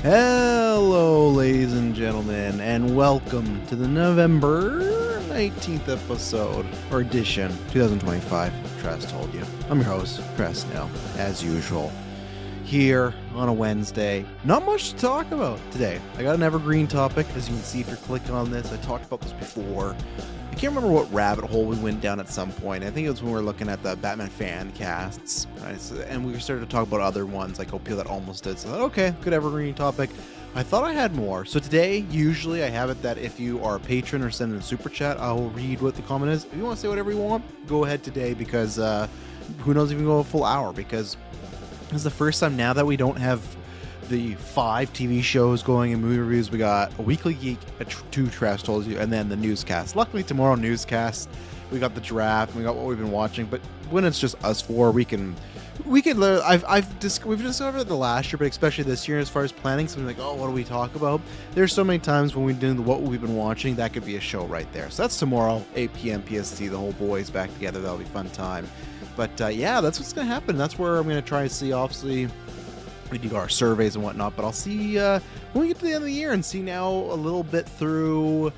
Hello, ladies and gentlemen, and welcome to the November 19th episode, or edition, 2025, Tress Told You. I'm your host, Tress Now, as usual, here on a Wednesday. Not much to talk about today. I got an evergreen topic, as you can see if you're clicking on this. I talked about this before. I can't remember what rabbit hole we went down at some point. I think it was when we were looking at the Batman fan casts, right? And we started to talk about other ones, like Opio that almost did. So I thought, okay, good evergreen topic. I thought I had more. So today, usually I have it that if you are a patron or send in a super chat, I will read what the comment is. If you want to say whatever you want, go ahead today, because who knows if we can go a full hour, because it's the first time now that we don't have the 5 TV shows going and movie reviews. We got a Weekly Geek, 2 Trash Told You, and then the newscast. Luckily, tomorrow newscast, we got the draft, and we got what we've been watching. But when it's just us 4, we can. We've discovered the last year, but especially this year, as far as planning, something like, oh, what do we talk about? There's so many times when we do what we've been watching, that could be a show right there. So that's tomorrow, 8 p.m. PST. The whole boys back together. That'll be a fun time. But yeah, that's what's gonna happen. That's where I'm gonna try to see. Obviously, we do our surveys and whatnot, but I'll see when we get to the end of the year and see now a little bit through,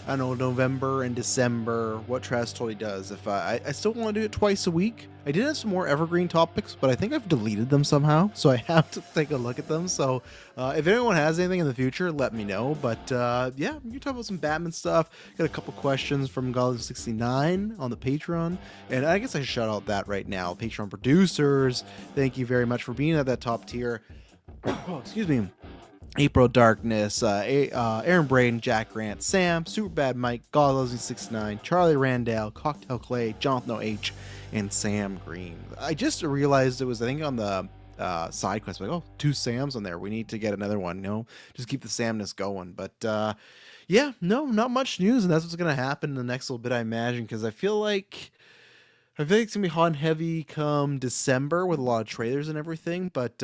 I don't know, November and December, what Trash Toy does. If I still want to do it twice a week. I did have some more evergreen topics, but I think I've deleted them somehow, so I have to take a look at them. So if anyone has anything in the future, let me know. But yeah, we can talk about some Batman stuff. Got a couple questions from Golly69 on the Patreon, and I guess I should shout out that right now. Patreon producers, thank you very much for being at that top tier. Oh, excuse me. April Darkness, Aaron Braden, Jack Grant, Sam, Superbad Mike, God69, Charlie Randall, Cocktail Clay, Jonathan O.H., and Sam Green. I just realized it was, I think, on the side quest, like, oh, 2 Sams on there. We need to get another one, just keep the Samness going. But yeah, no, not much news, and that's what's going to happen in the next little bit, I imagine, because I feel like it's going to be hot and heavy come December with a lot of trailers and everything, but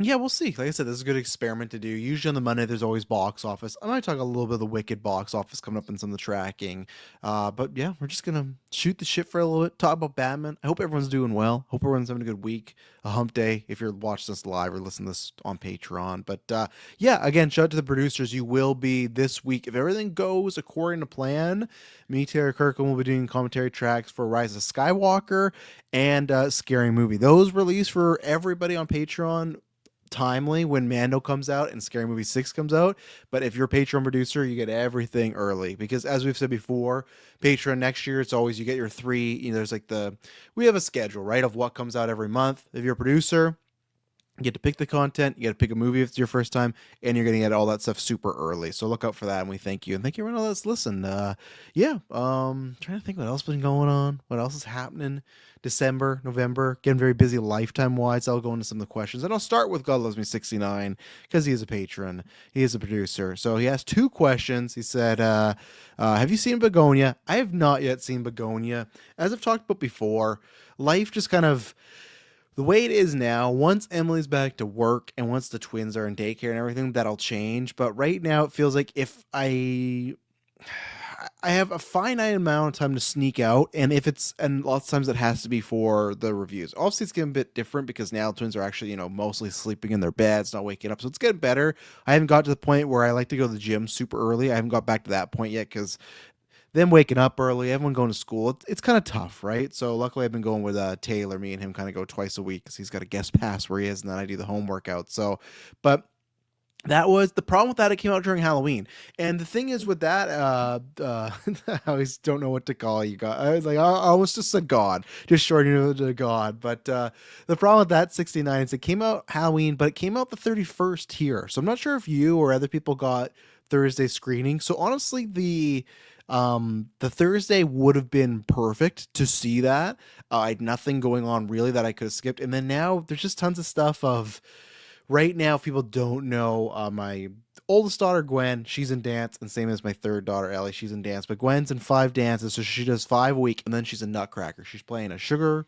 yeah, we'll see. Like I said, this is a good experiment to do. Usually on the Monday, there's always box office. I might talk a little bit of the Wicked box office coming up in some of the tracking. But yeah, we're just going to shoot the shit for a little bit, talk about Batman. I hope everyone's doing well. Hope everyone's having a good week, a hump day, if you're watching this live or listening to this on Patreon. But yeah, again, shout out to the producers. You will be this week, if everything goes according to plan, me, Terry Kirkland, will be doing commentary tracks for Rise of Skywalker and Scary Movie. Those release for everybody on Patreon timely when Mando comes out and Scary Movie 6 comes out. But if you're a Patreon producer, you get everything early, because as we've said before, Patreon next year, it's always, you get your 3, there's like we have a schedule, right, of what comes out every month. If you're a producer, you get to pick the content, you get to pick a movie if it's your first time, and you're going to get all that stuff super early. So look out for that, and we thank you. And thank you everyone that's listened. Yeah, trying to think what else has been going on, what else is happening. December, November, getting very busy lifetime-wise. I'll go into some of the questions, and I'll start with God Loves Me 69, because he is a patron, he is a producer. So he has 2 questions. He said, have you seen Begonia? I have not yet seen Begonia. As I've talked about before, life just kind of, the way it is now, once Emily's back to work and once the twins are in daycare and everything, that'll change. But right now it feels like if I have a finite amount of time to sneak out, and lots of times it has to be for the reviews. Obviously it's getting a bit different because now twins are actually, mostly sleeping in their beds, not waking up. So it's getting better. I haven't got to the point where I like to go to the gym super early. I haven't got back to that point yet, because them waking up early, everyone going to school, it's kind of tough, right? So luckily I've been going with Taylor. Me and him kind of go twice a week because he's got a guest pass where he is, and then I do the home workout. So, but that was the problem with that. It came out during Halloween. And the thing is with that, I always don't know what to call you guys. I was like, I almost just said God, just shortening it to God. But the problem with that 69 is it came out Halloween, but it came out the 31st here. So I'm not sure if you or other people got Thursday screening. So honestly, the Thursday would have been perfect to see that. I had nothing going on really that I could have skipped. And then now there's just tons of stuff of, right now, if people don't know, my oldest daughter, Gwen, she's in dance, and same as my third daughter, Ellie, she's in dance. But Gwen's in 5 dances, so she does 5 a week, and then she's a nutcracker. She's playing a sugar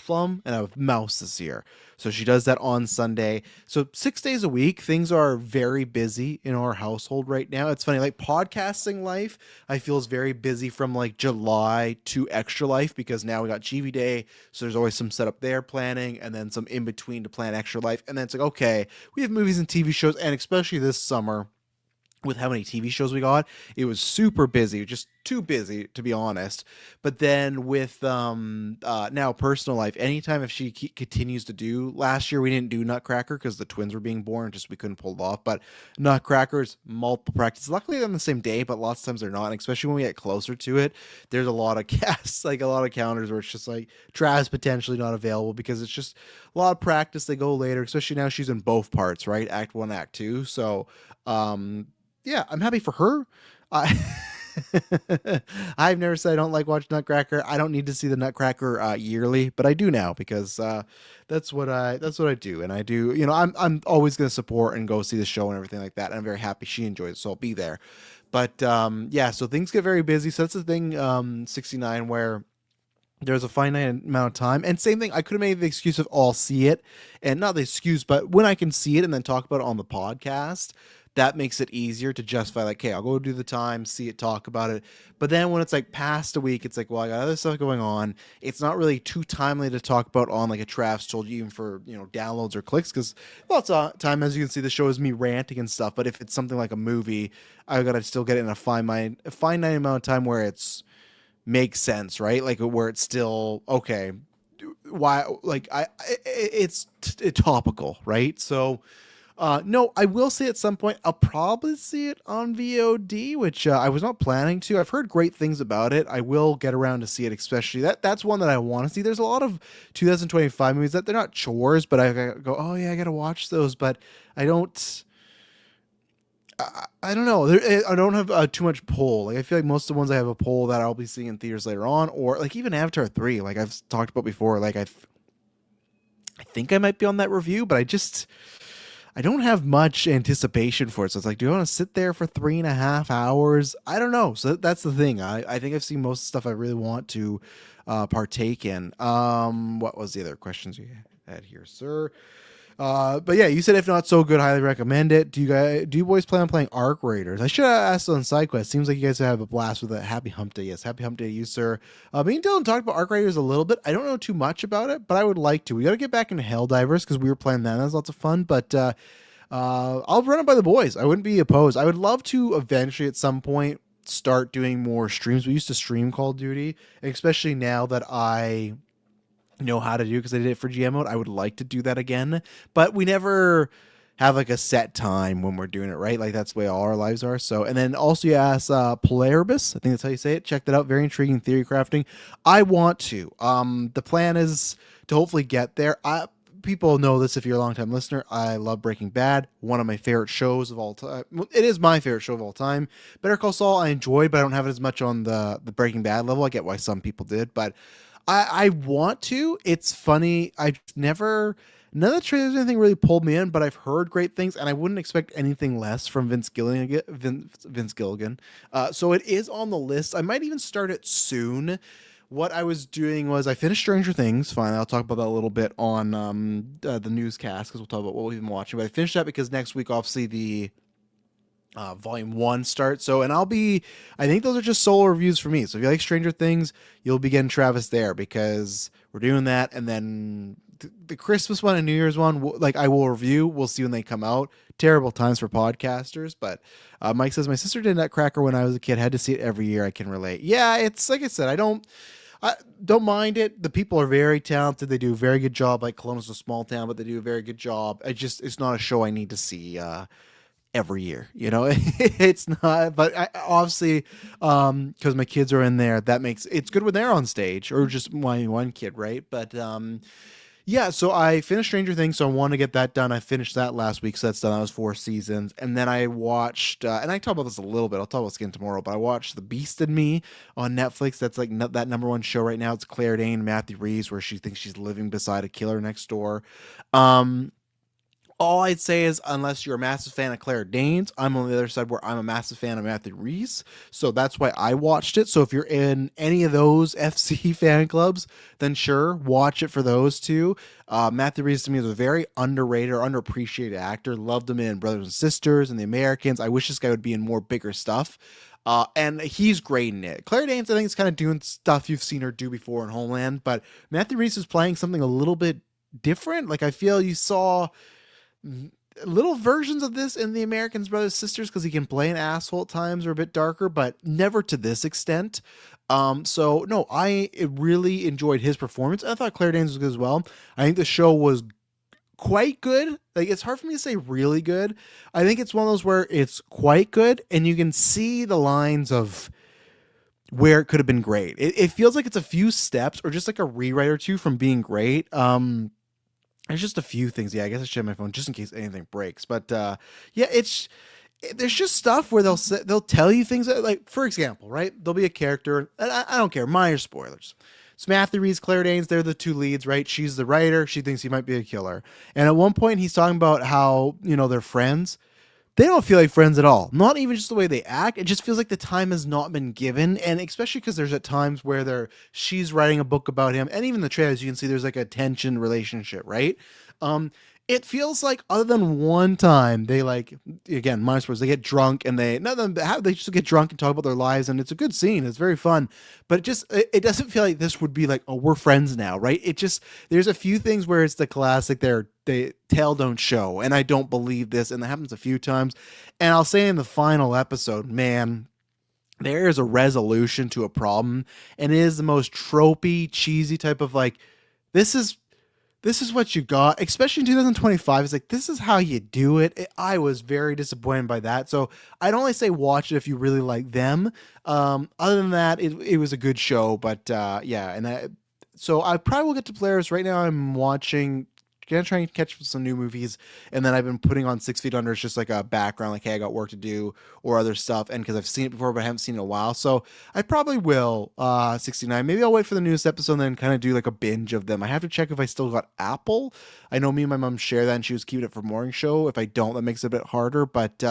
plum and a mouse this year. So she does that on Sunday. So 6 days a week, things are very busy in our household right now. It's funny, like podcasting life, I feel is very busy from like July to Extra Life because now we got GV Day. So there's always some setup there planning and then some in between to plan Extra Life. And then it's like, okay, we have movies and TV shows, and especially this summer, with how many TV shows we got, it was super busy, just too busy to be honest. But then with now personal life, anytime if she continues to do, last year we didn't do Nutcracker because the twins were being born, just we couldn't pull it off. But Nutcracker's multiple practices. Luckily they're on the same day, but lots of times they're not. And especially when we get closer to it, there's a lot of casts, like a lot of counters where it's just like Trav's potentially not available because it's just a lot of practice. They go later, especially now she's in both parts, right? Act 1, Act 2. So yeah, I'm happy for her. I I've never said I don't like watching Nutcracker. I don't need to see the Nutcracker yearly, but I do now because that's what I do, and I do. You know, I'm always going to support and go see the show and everything like that. And I'm very happy she enjoys it, so I'll be there. But yeah, so things get very busy. So that's the thing. 69 where there's a finite amount of time. And same thing, I could have made the excuse of, oh, I'll see it. And not the excuse, but when I can see it and then talk about it on the podcast, that makes it easier to justify, like, okay, I'll go do the time, see it, talk about it. But then when it's like past a week, it's like, well, I got other stuff going on. It's not really too timely to talk about on like a Trav's told you, even for, you know, downloads or clicks, because lots of time, as you can see, the show is me ranting and stuff. But if it's something like a movie, I got to still get it in a finite amount of time where it's makes sense, right? Like where it's still okay. Why? Like it's topical, right? So, no, I will say at some point I'll probably see it on VOD, which I was not planning to. I've heard great things about it. I will get around to see it, especially that's one that I want to see. There's a lot of 2025 movies that they're not chores, but I go, oh yeah, I got to watch those, but I don't. I don't know. I don't have too much pull. Like I feel like most of the ones I have a pull that I'll be seeing in theaters later on, or like even Avatar 3, like I've talked about before. Like I think I might be on that review, but I don't have much anticipation for it. So it's like, do I want to sit there for 3.5 hours? I don't know. So that's the thing. I think I've seen most of the stuff I really want to partake in. What was the other questions you had here, sir? But yeah, you said if not so good, highly recommend it. Do you boys plan on playing Arc Raiders? I should have asked on SideQuest. Seems like you guys have a blast with it. Happy Hump Day. Yes, happy Hump Day to you, sir. Me and Dylan talked about Arc Raiders a little bit. I don't know too much about it, but I would like to. We got to get back into Helldivers because we were playing that. That was lots of fun, but I'll run it by the boys. I wouldn't be opposed. I would love to eventually at some point start doing more streams. We used to stream Call of Duty, especially now that I know how to do because I did it for GM mode. I would like to do that again, but we never have like a set time when we're doing it, right? Like that's the way all our lives are. So, and then also you ask Polaribus, I think that's how you say it. Check that out. Very intriguing theory crafting. I want to. The plan is to hopefully get there. People know this if you're a long-time listener. I love Breaking Bad, one of my favorite shows of all time. It is my favorite show of all time. Better Call Saul I enjoyed, but I don't have it as much on the Breaking Bad level. I get why some people did, but I want to. It's funny. I've never, none of the trailers or anything really pulled me in, but I've heard great things, and I wouldn't expect anything less from Vince Gilligan. Vince Gilligan. So it is on the list. I might even start it soon. What I was doing was I finished Stranger Things. Finally, I'll talk about that a little bit on the newscast because we'll talk about what we've been watching. But I finished that because next week, obviously, the volume 1 starts. So, and I think those are just solo reviews for me. So if you like Stranger Things, you'll be getting Travis there because we're doing that. And then the Christmas one and New Year's one, like I will review. We'll see when they come out. Terrible times for podcasters. But Mike says, my sister did Nutcracker when I was a kid. Had to see it every year. I can relate. Yeah, it's like I said, I don't mind it. The people are very talented. They do a very good job. Like Kelowna's a small town, but they do a very good job. It's not a show I need to see every year, you know. It's not, but obviously because my kids are in there, that makes it's good when they're on stage, or just one kid, right? But yeah, so I finished Stranger Things, so I want to get that done. I finished that last week, so that's done. That was 4 seasons. And then I watched, and I talk about this a little bit, I'll talk about this again tomorrow, but I watched The Beast in Me on Netflix. That's like that number 1 show right now. It's Claire Danes, Matthew Reeves, where she thinks she's living beside a killer next door. All I'd say is, unless you're a massive fan of Claire Danes, I'm on the other side where I'm a massive fan of Matthew Reese. So that's why I watched it. So if you're in any of those FC fan clubs, then sure, watch it for those two. Matthew Reese to me is a very underrated or underappreciated actor. Loved him in Brothers and Sisters and The Americans. I wish this guy would be in more bigger stuff. And he's great in it. Claire Danes, I think, is kind of doing stuff you've seen her do before in Homeland, but Matthew Reese is playing something a little bit different. Like, I feel you saw little versions of this in The Americans Brothers Sisters, because he can play an asshole at times or a bit darker, but never to this extent. So no, I really enjoyed his performance. I thought Claire Danes was good as well. I think the show was quite good. Like, it's hard for me to say really good. I think it's one of those where it's quite good, and you can see the lines of where it could have been great. It feels like it's a few steps or just like a rewrite or two from being great. There's just a few things. Yeah, I guess I should have my phone just in case anything breaks. But yeah, there's just stuff where they'll tell you things that, like, for example, right? There'll be a character, and I don't care, minor spoilers. It's Matthew Reese, Claire Danes, they're the two leads, right? She's the writer. She thinks he might be a killer. And at one point, he's talking about how, they're friends. They don't feel like friends at all. Not even just the way they act. It just feels like the time has not been given. And especially because there's at times where she's writing a book about him. And even the trailers, you can see there's like a tension relationship, right? It feels like, other than one time, they, like, again, minus words, they get drunk and they just get drunk and talk about their lives, and it's a good scene. It's very fun, but it doesn't feel like this would be like, oh, we're friends now, right? There's a few things where it's the classic they tell don't show, and I don't believe this, and that happens a few times. And I'll say in the final episode, man, there is a resolution to a problem, and it is the most tropey, cheesy type of, like, this is what you got, especially in 2025. It's like, this is how you do it. I was very disappointed by that. So I'd only say watch it if you really like them. Other than that, it was a good show. But yeah, so I probably will get to players. Right now I'm gonna try and catch some new movies, and then I've been putting on 6 Feet Under as just like a background, like, hey, I got work to do or other stuff, and because I've seen it before but I haven't seen it in a while, so I probably will 69. Maybe I'll wait for the newest episode and then kind of do like a binge of them. I have to check if I still got Apple. I know me and my mom share that, and she was keeping it for morning show. If I don't, that makes it a bit harder, but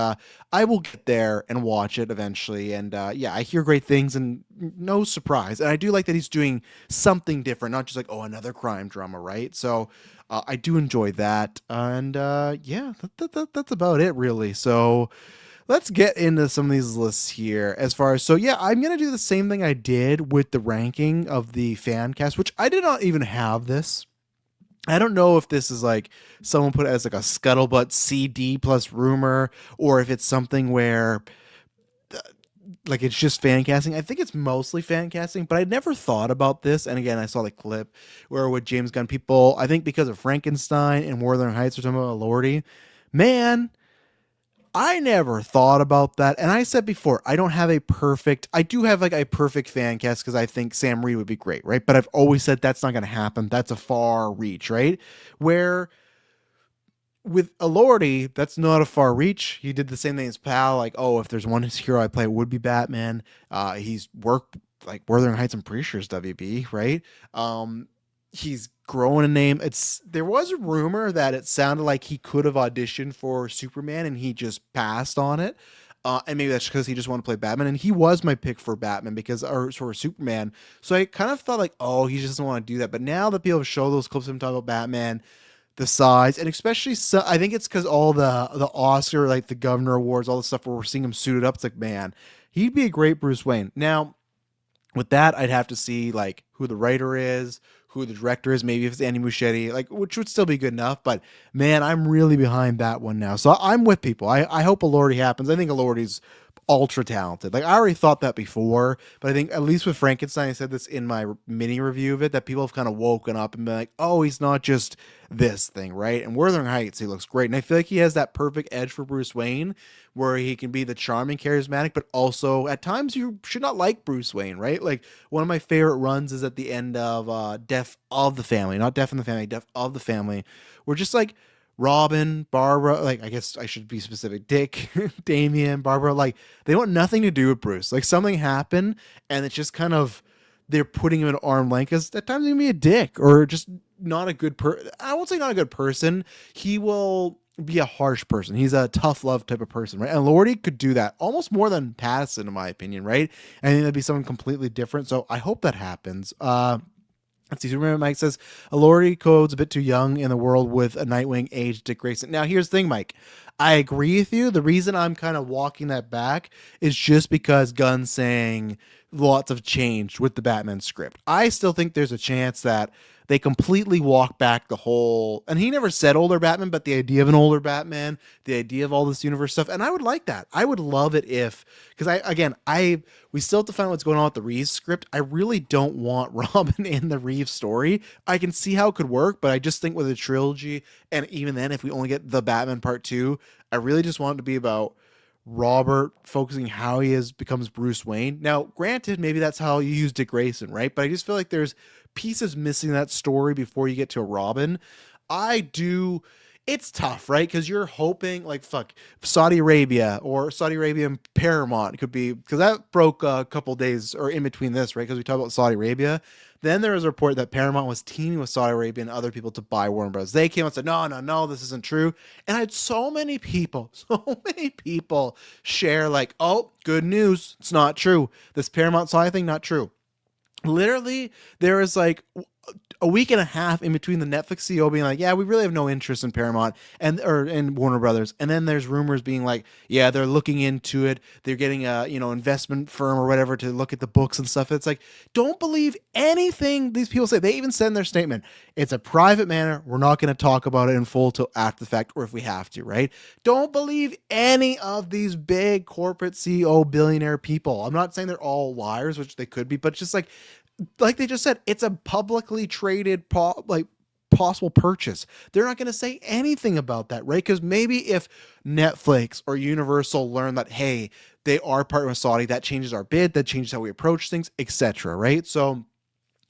I will get there and watch it eventually. And yeah, I hear great things, and no surprise, and I do like that he's doing something different, not just like, oh, another crime drama, right? So I do enjoy that. And yeah, that's about it, really. So let's get into some of these lists here. So yeah, I'm going to do the same thing I did with the ranking of the fan cast, which I did not even have this. I don't know if this is like someone put it as like a scuttlebutt CD plus rumor, or if it's something where like it's just fan casting. I think it's mostly fan casting, but I never thought about this. And again, I saw the clip where with James Gunn, people, I think because of Frankenstein and Wuthering Heights, are talking about Lordy. Man, I never thought about that. And I said before, I do have like a perfect fan cast because I think Sam Reed would be great, right? But I've always said that's not going to happen. That's a far reach, right? Where with Elordi, that's not a far reach. He did the same thing as Pal. Like, oh, if there's one hero I play, it would be Batman. He's worked like Wuthering Heights. I'm pretty sure is WB, right? He's growing a name. There was a rumor that it sounded like he could have auditioned for Superman and he just passed on it. And maybe that's because he just wanted to play Batman. And he was my pick for Batman or for Superman. So I kind of thought like, oh, he just doesn't want to do that. But now that people have shown those clips of him talking about Batman, the size, and especially I think it's because all the Oscar, like the Governor Awards, all the stuff where we're seeing him suited up. It's like, man, he'd be a great Bruce Wayne. Now, with that, I'd have to see like who the writer is, who the director is, maybe if it's Andy Muschietti, like, which would still be good enough. But man, I'm really behind that one now. So I'm with people. I hope Elordi happens. I think Elordi's ultra talented. Like, I already thought that before, but I think at least with Frankenstein, I said this in my mini review of it, that people have kind of woken up and been like, oh, he's not just this thing, right? And Wuthering Heights, he looks great. And I feel like he has that perfect edge for Bruce Wayne, where he can be the charming, charismatic, but also at times you should not like Bruce Wayne, right? Like, one of my favorite runs is at the end of Death of the Family, not Death in the Family, Death of the Family, where just like Robin, Barbara, like, I guess I should be specific, Dick, Damian, Barbara, like, they want nothing to do with Bruce. Like, something happened, and it's just kind of, they're putting him at arm's length, because at times he can be a dick, or just not a good I won't say not a good person. He will be a harsh person. He's a tough love type of person, right? And Lordy could do that almost more than Pattinson, in my opinion, right? I think that'd be someone completely different. So I hope that happens. Let's see. Remember, Mike says Lordy Code's a bit too young in the world with a Nightwing aged Dick Grayson. Now, here's the thing, Mike. I agree with you. The reason I'm kind of walking that back is just because Gunn's saying lots have changed with the Batman script. I still think there's a chance that they completely walk back the whole, and he never said older Batman, but the idea of an older Batman, the idea of all this universe stuff, and I would like that. I would love it if, because we still have to find out what's going on with the Reeves script. I really don't want Robin in the Reeves story. I can see how it could work, but I just think with a trilogy, and even then, if we only get the Batman Part 2, I really just want it to be about Robert focusing how he becomes Bruce Wayne. Now, granted, maybe that's how you use Dick Grayson, right? But I just feel like there's pieces missing that story before you get to a Robin. It's tough, right? Because you're hoping, like, Saudi Arabia or Saudi Arabian Paramount could be, because that broke a couple days or in between this, right? Because we talked about Saudi Arabia. Then there was a report that Paramount was teaming with Saudi Arabia and other people to buy Warner Bros. They came out and said, no, this isn't true. And I had so many people share like, oh, good news. It's not true. This Paramount Saudi thing, not true. Literally, there is like a week and a half in between the Netflix CEO being like, yeah, we really have no interest in Paramount and Warner Brothers. And then there's rumors being like, yeah, they're looking into it. They're getting a, investment firm or whatever to look at the books and stuff. It's like, don't believe anything these people say. They even said in their statement, it's a private matter. We're not going to talk about it in full till after the fact, or if we have to, right? Don't believe any of these big corporate CEO billionaire people. I'm not saying they're all liars, which they could be, but just like they just said, it's a publicly traded possible purchase. They're not going to say anything about that, right? Because maybe if Netflix or Universal learn that, hey, they are partnering with Saudi, that changes our bid, that changes how we approach things, etc. Right? So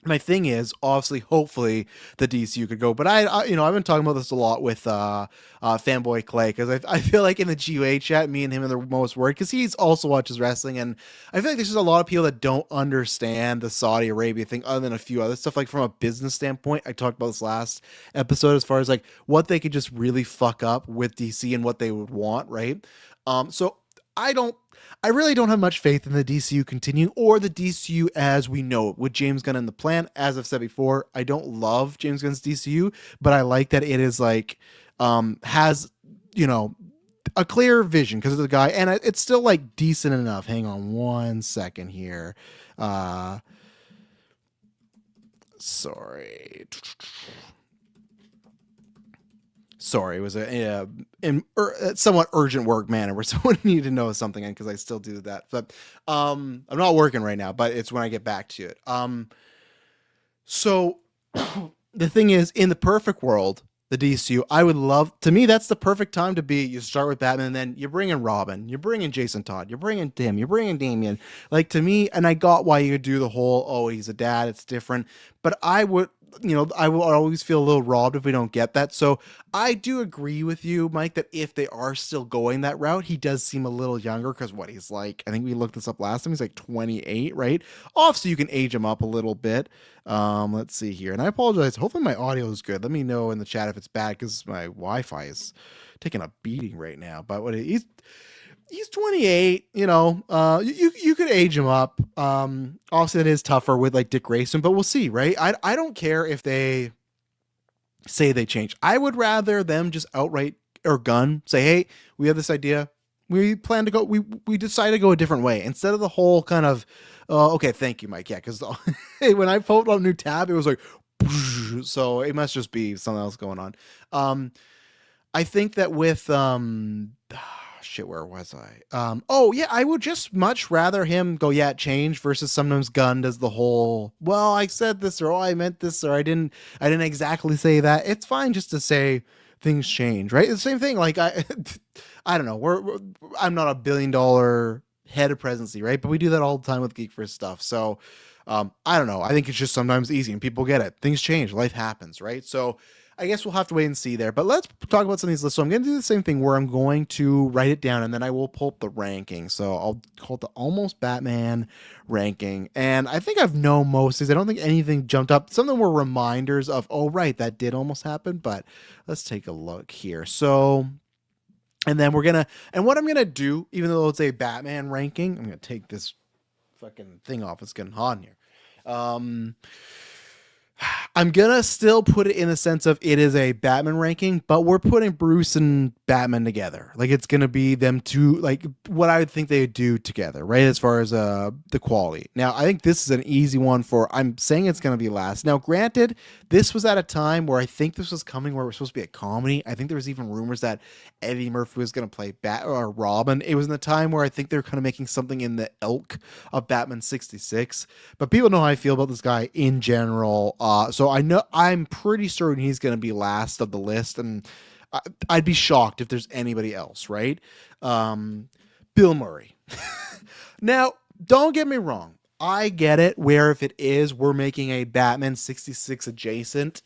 my thing is, obviously, hopefully, the DCU could go. But I've been talking about this a lot with Fanboy Clay, because I feel like in the GUA chat, me and him are the most worried, because he's also watches wrestling, and I feel like there's just a lot of people that don't understand the Saudi Arabia thing, other than a few other stuff. Like from a business standpoint, I talked about this last episode as far as like what they could just really fuck up with DC and what they would want, right? So I really don't have much faith in the DCU continuing, or the DCU as we know it with James Gunn in the plan. As I've said before, I don't love James Gunn's DCU, but I like that it is like has a clear vision because of the guy, and it's still like decent enough. Hang on one second here. Sorry, it was a somewhat urgent work manner where someone needed to know something, because I still do that. But I'm not working right now, but it's when I get back to it. So the thing is, in the perfect world, the DCU, I would love, to me, that's the perfect time to be. You start with Batman, and then you bring in Robin, you bring in Jason Todd, you bring in Tim, you bring in Damian. Like, to me, and I got why you could do the whole, oh, he's a dad, it's different. But I will always feel a little robbed if we don't get that. So I do agree with you, Mike, that if they are still going that route, he does seem a little younger, because he's like, I think we looked this up last time, he's like 28, right? Obviously, you can age him up a little bit. Let's see here. And I apologize. Hopefully my audio is good. Let me know in the chat if it's bad, because my Wi-Fi is taking a beating right now. But he's 28, you could age him up. Obviously, that is tougher with like Dick Grayson, but we'll see, right? I don't care if they say they change. I would rather them just outright, or Gunn say, hey, we have this idea. We plan to go, we decide to go a different way, instead of the whole kind of, okay, thank you, Mike. Yeah, because when I pulled up a new tab, it was like, so it must just be something else going on. I think that with, shit, where was I? I would just much rather him go, yeah, change, versus sometimes Gunn does the whole, well, I said this, or oh, I meant this, or I didn't exactly say that. It's fine just to say things change, right? It's the same thing. Like I don't know. I'm not $1 billion head of presidency, right? But we do that all the time with GeekVerse stuff. So I don't know. I think it's just sometimes easy, and people get it. Things change. Life happens, right? So I guess we'll have to wait and see there. But let's talk about some of these lists. So I'm going to do the same thing where I'm going to write it down, and then I will pull up the ranking. So I'll call it the Almost Batman ranking. And I think I've known most of these. I don't think anything jumped up. Some of them were reminders of, oh, right, that did almost happen. But let's take a look here. So And then and what I'm gonna do, even though it's a Batman ranking, I'm gonna take this fucking thing off. It's getting hot in here. Um, I'm gonna still put it in the sense of it is a Batman ranking, but we're putting Bruce and Batman together. Like it's gonna be them two, like what I would think they would do together, right? As far as the quality. Now, I think this is an easy one for. I'm saying it's gonna be last. Now, granted, this was at a time where I think this was coming where it was supposed to be a comedy. I think there was even rumors that Eddie Murphy was gonna play Bat or Robin. It was in the time where I think they're kind of making something in the ilk of Batman 66. But people know how I feel about this guy in general. So I'm pretty certain he's going to be last of the list, and I'd be shocked if there's anybody else, right? Bill Murray. Now, don't get me wrong. I get it where if it is, we're making a Batman 66 adjacent.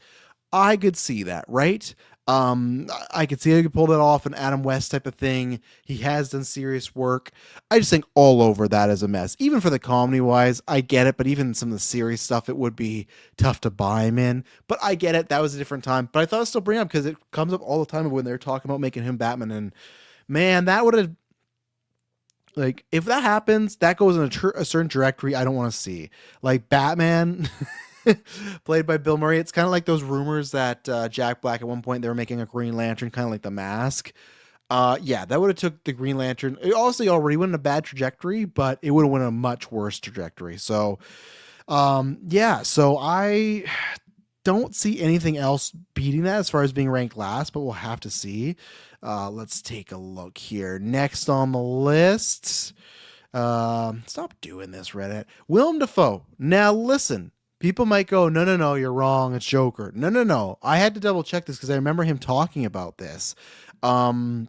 I could see that, right? I could see how he could pull that off, an Adam West type of thing. He has done serious work. I just think all over that is a mess. Even for the comedy wise, I get it, but even some of the serious stuff, it would be tough to buy him in. But I get it. That was a different time. But I thought I'd still bring up because it comes up all the time when they're talking about making him Batman. And man, that would have, like, if that happens, that goes in a certain trajectory I don't want to see. Like Batman. Played by Bill Murray. It's kind of like those rumors that Jack Black at one point they were making a Green Lantern, kind of like The Mask. Yeah, that would have took the Green Lantern. It also already went in a bad trajectory, but it would have went in a much worse trajectory. So, yeah. So I don't see anything else beating that as far as being ranked last, but we'll have to see. Let's take a look here. Next on the list. Stop doing this, Reddit. Willem Dafoe. Now listen. People might go, no, you're wrong. It's Joker. No. I had to double check this because I remember him talking about this. I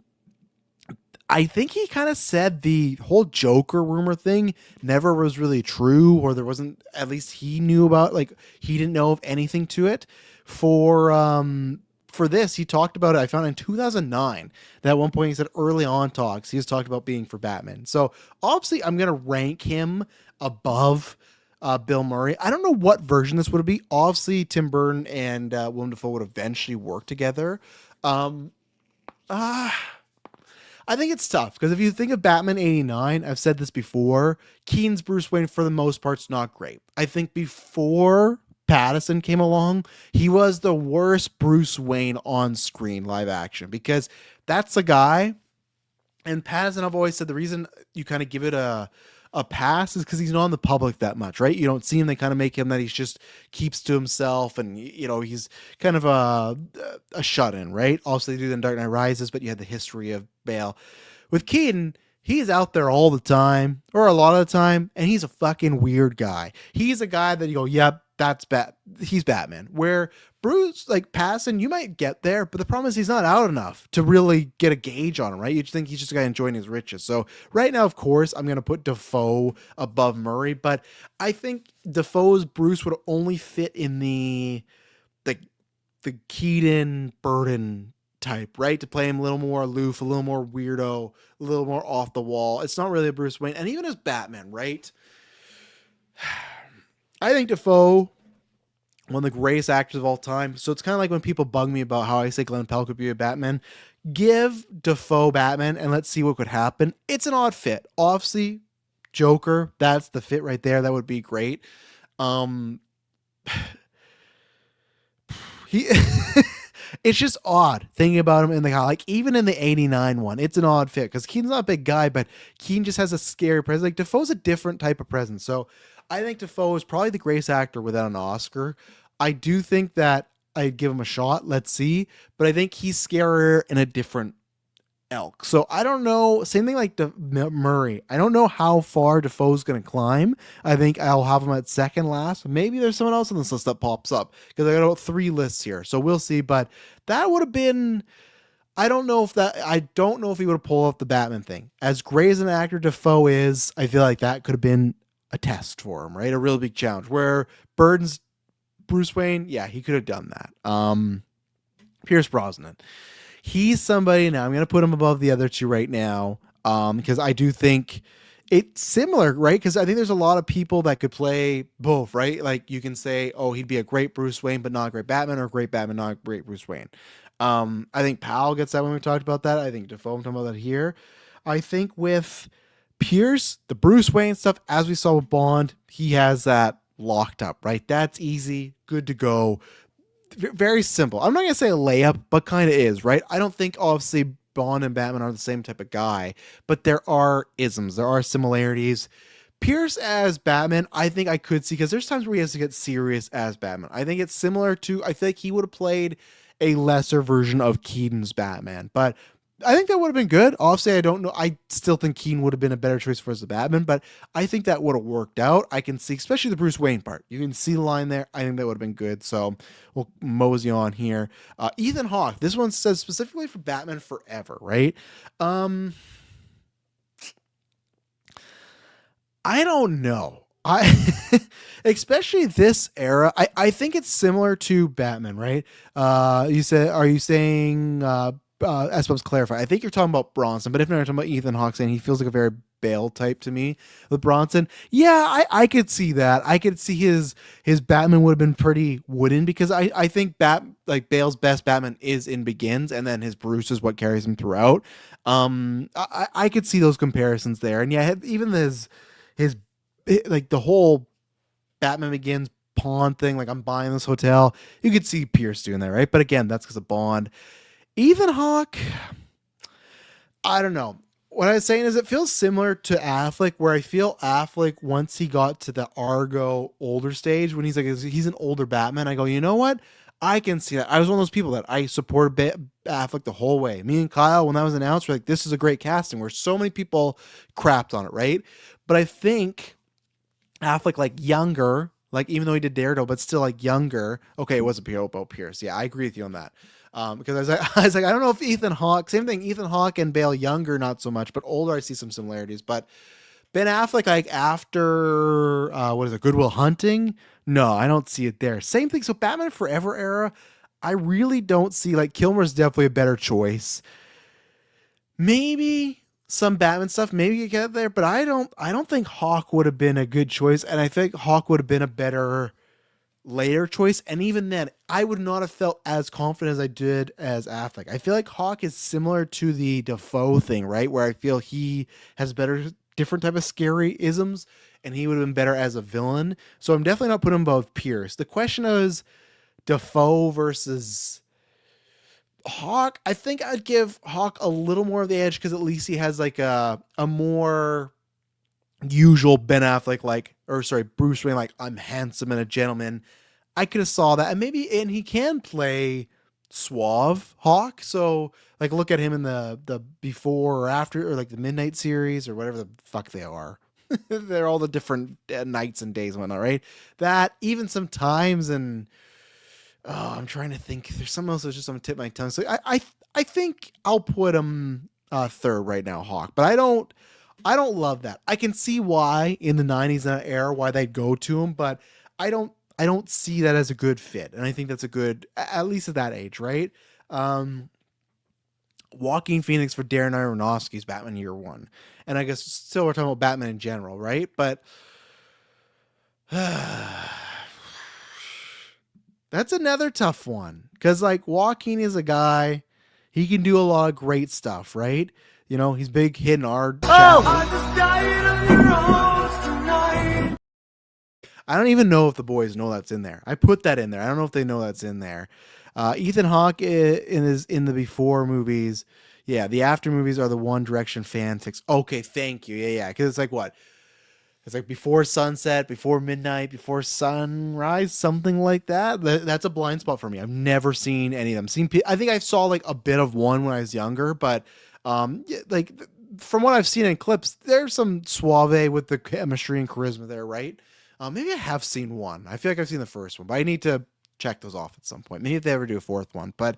think he kind of said the whole Joker rumor thing never was really true, or there wasn't, at least he knew about, like, he didn't know of anything to it. For this, he talked about it. I found in 2009 that at one point he said early on talks, he was talked about being for Batman. So obviously I'm going to rank him above Bill Murray. I don't know what version this would be. Obviously, Tim Burton and Willem Dafoe would eventually work together. I think it's tough because if you think of Batman 89, I've said this before, Keaton's Bruce Wayne for the most part's not great. I think before Pattinson came along, he was the worst Bruce Wayne on screen live action because that's a guy. And Pattinson, I've always said the reason you kind of give it a pass is because he's not in the public that much, right? You don't see him. They kind of make him that he's just keeps to himself, and he's kind of a shut-in, right? Also, they do in Dark Knight Rises, but you had the history of Bale. With Keaton, he's out there all the time, or a lot of the time, and he's a fucking weird guy. He's a guy that you go, yep, he's Batman. Where Bruce, like Pattinson, you might get there, but the problem is he's not out enough to really get a gauge on him, right? You just think he's just a guy enjoying his riches. So right now, of course, I'm going to put Dafoe above Murray, but I think Dafoe's Bruce would only fit in the Keaton Burton type, right? To play him a little more aloof, a little more weirdo, a little more off the wall. It's not really a Bruce Wayne, and even as Batman, right? I think Dafoe, one of the greatest actors of all time. So it's kind of like when people bug me about how I say Glenn Powell could be a Batman. Give Dafoe Batman and let's see what could happen. It's an odd fit. Obviously, Joker, that's the fit right there. That would be great. It's just odd thinking about him in the like even in the 89 one, it's an odd fit because Keaton's not a big guy, but Keaton just has a scary presence. Like Dafoe's a different type of presence. So I think Dafoe is probably the greatest actor without an Oscar. I do think that I'd give him a shot. Let's see. But I think he's scarier in a different elk. So I don't know. Same thing like Murray. I don't know how far Dafoe's going to climb. I think I'll have him at second last. Maybe there's someone else on this list that pops up because I got about 3 lists here. So we'll see. But that would have been... I don't know if he would have pulled off the Batman thing. As great as an actor Dafoe is, I feel like that could have been a test for him, right? A real big challenge. Where Burton's Bruce Wayne, yeah, he could have done that. Pierce Brosnan. He's somebody, now I'm going to put him above the other two right now, because I do think it's similar, right? Because I think there's a lot of people that could play both, right? Like you can say, oh, he'd be a great Bruce Wayne, but not a great Batman, or a great Batman, not a great Bruce Wayne. I think Powell gets that when we talked about that. I think Defoe, I'm talking about that here. I think with Pierce, the Bruce Wayne stuff, as we saw with Bond, he has that locked up, right? That's easy, good to go. Very simple. I'm not going to say a layup, but kind of is, right? I don't think obviously Bond and Batman are the same type of guy, but there are isms, there are similarities. Pierce as Batman, I think I could see because there's times where he has to get serious as Batman. I think it's similar to, I feel like he would have played a lesser version of Keaton's Batman, but I think that would have been good. Obviously, I don't know. I still think Keaton would have been a better choice for as the Batman, but I think that would have worked out. I can see, especially the Bruce Wayne part. You can see the line there. I think that would have been good. So we'll mosey on here. Ethan Hawke. This one says specifically for Batman Forever, right? I don't know. Especially this era, I think it's similar to Batman, right? Are you saying, I suppose clarify. I think you're talking about Bronson, but if not, you're talking about Ethan Hawke, saying he feels like a very Bale type to me with Bronson. Yeah, I could see that. I could see his Batman would have been pretty wooden because I think Bale's best Batman is in Begins, and then his Bruce is what carries him throughout. I could see those comparisons there, and yeah, even his like the whole Batman Begins pawn thing, like I'm buying this hotel. You could see Pierce doing that, right? But again, that's because of Bond. Ethan Hawke, I don't know. What I was saying is it feels similar to Affleck, where I feel Affleck once he got to the Argo older stage, when he's like he's an older Batman. I go, you know what? I can see that. I was one of those people that I supported Affleck the whole way. Me and Kyle, when that was announced, were like, this is a great casting. Where so many people crapped on it, right? But I think Affleck, like younger, like even though he did Daredevil, but still like younger. Okay, it was about Pierce. Yeah, I agree with you on that. Because I was like, I don't know if Ethan Hawke, same thing, Ethan Hawke and Bale younger, not so much, but older, I see some similarities. But Ben Affleck, like after, what is it, Good Will Hunting? No, I don't see it there. Same thing. So Batman Forever era, I really don't see, like Kilmer's definitely a better choice. Maybe some Batman stuff, maybe you get there, but I don't think Hawk would have been a good choice. And I think Hawk would have been a better later choice, and even then I would not have felt as confident as I did as Affleck. I feel like Hawk is similar to the Defoe thing, right, where I feel he has better different type of scary isms and he would have been better as a villain. So I'm definitely not putting him above Pierce. The question is Defoe versus Hawk. I think I'd give Hawk a little more of the edge because at least he has like a more usual Ben Affleck, Bruce Wayne, like I'm handsome and a gentleman. I could have saw that, and he can play suave Hawk. So like, look at him in the before or after, or like the Midnight series or whatever the fuck they are. They're all the different nights and days and whatnot, right? That even sometimes, and I'm trying to think. There's something else that's just on the tip of my tongue. So I think I'll put him third right now, Hawk. But I don't love that. I can see why in the 90s and that era why they'd go to him, but I don't see that as a good fit. And I think that's a good, at least at that age, right? Joaquin Phoenix for Darren Aronofsky's Batman Year One. And I guess still we're talking about Batman in general, right? But that's another tough one. Because like Joaquin is a guy, he can do a lot of great stuff, right? You know, he's big hitting our I don't even know if the boys know that's in there. I put that in there. I don't know if they know that's in there. Ethan Hawke in the before movies. Yeah, the after movies are the One Direction fanfics. Okay, thank you. Yeah. Because it's like what? It's like before sunset, before midnight, before sunrise, something like that. That's a blind spot for me. I've never seen any of them. I think I saw like a bit of one when I was younger, but like from what I've seen in clips, there's some suave with the chemistry and charisma there, right? Maybe I have seen one. I feel like I've seen the first one, but I need to check those off at some point. Maybe if they ever do a fourth one. But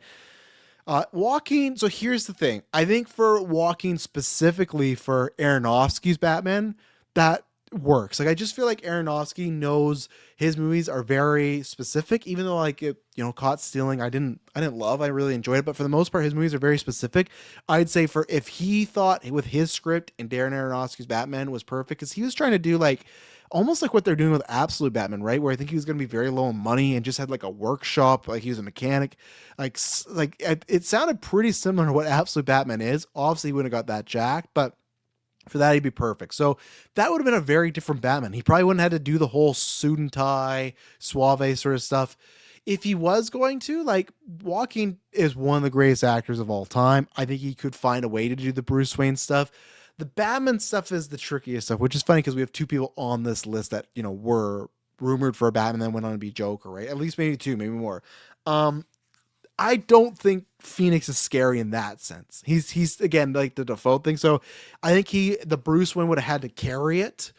Joaquin, so here's the thing. I think for Joaquin specifically for Aronofsky's Batman, that works. Like I just feel like Aronofsky knows his movies are very specific, even though like it, Caught Stealing, I didn't love. I really enjoyed it, but for the most part, his movies are very specific. I'd say for if he thought with his script and Darren Aronofsky's Batman was perfect, because he was trying to do like almost like what they're doing with Absolute Batman, right? Where I think he was going to be very low on money and just had like a workshop, like he was a mechanic, like it sounded pretty similar to what Absolute Batman is. Obviously, he wouldn't have got that jacked, but for that, he'd be perfect. So that would have been a very different Batman. He probably wouldn't have had to do the whole suit and tie, suave sort of stuff. If he was going to, like, Joaquin is one of the greatest actors of all time. I think he could find a way to do the Bruce Wayne stuff. The Batman stuff is the trickiest stuff, which is funny because we have two people on this list that, were rumored for a Batman then went on to be Joker, right? At least maybe two, maybe more. I don't think Phoenix is scary in that sense. He's again like the default thing. So I think the Bruce Wayne would have had to carry it.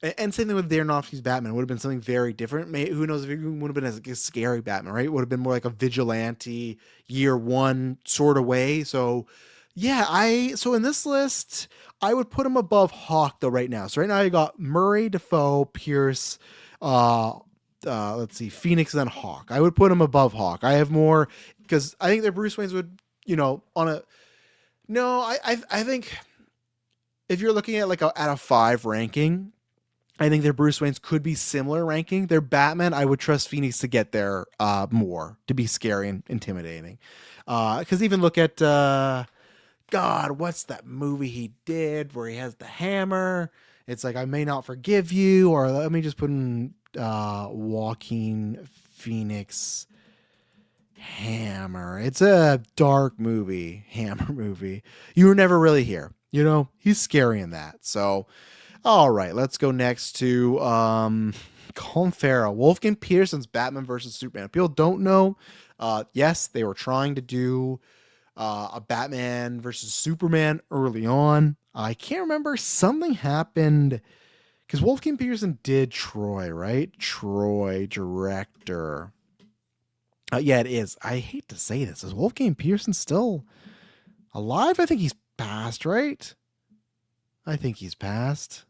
And same thing with Aronofsky's Batman. It would have been something very different. Who knows if it would have been a scary Batman, right? It would have been more like a vigilante year one sort of way. So yeah, so in this list, I would put him above Hawk though right now. So right now you got Murray, Defoe, Pierce, let's see, Phoenix, and then Hawk. I would put him above Hawk. I have more because I think that Bruce Wayne's would, on a no, I think if you're looking at like at a 5 ranking, I think their Bruce Wayne's could be similar ranking. Their Batman, I would trust Phoenix to get there more, to be scary and intimidating. Because even look at God, what's that movie he did where he has the hammer? It's like I may not forgive you, or let me just put in Joaquin Phoenix Hammer. It's a dark movie, Hammer movie. You were never really here. He's scary in that. So, all right, let's go next to Colin Farrell, Wolfgang Petersen's Batman versus Superman. People don't know. Yes, they were trying to do a Batman versus Superman early on. I can't remember. Something happened because Wolfgang Petersen did Troy, right? Troy, director. Yeah, it is. I hate to say this. Is Wolfgang Petersen still alive? I think he's passed, right? I think he's passed.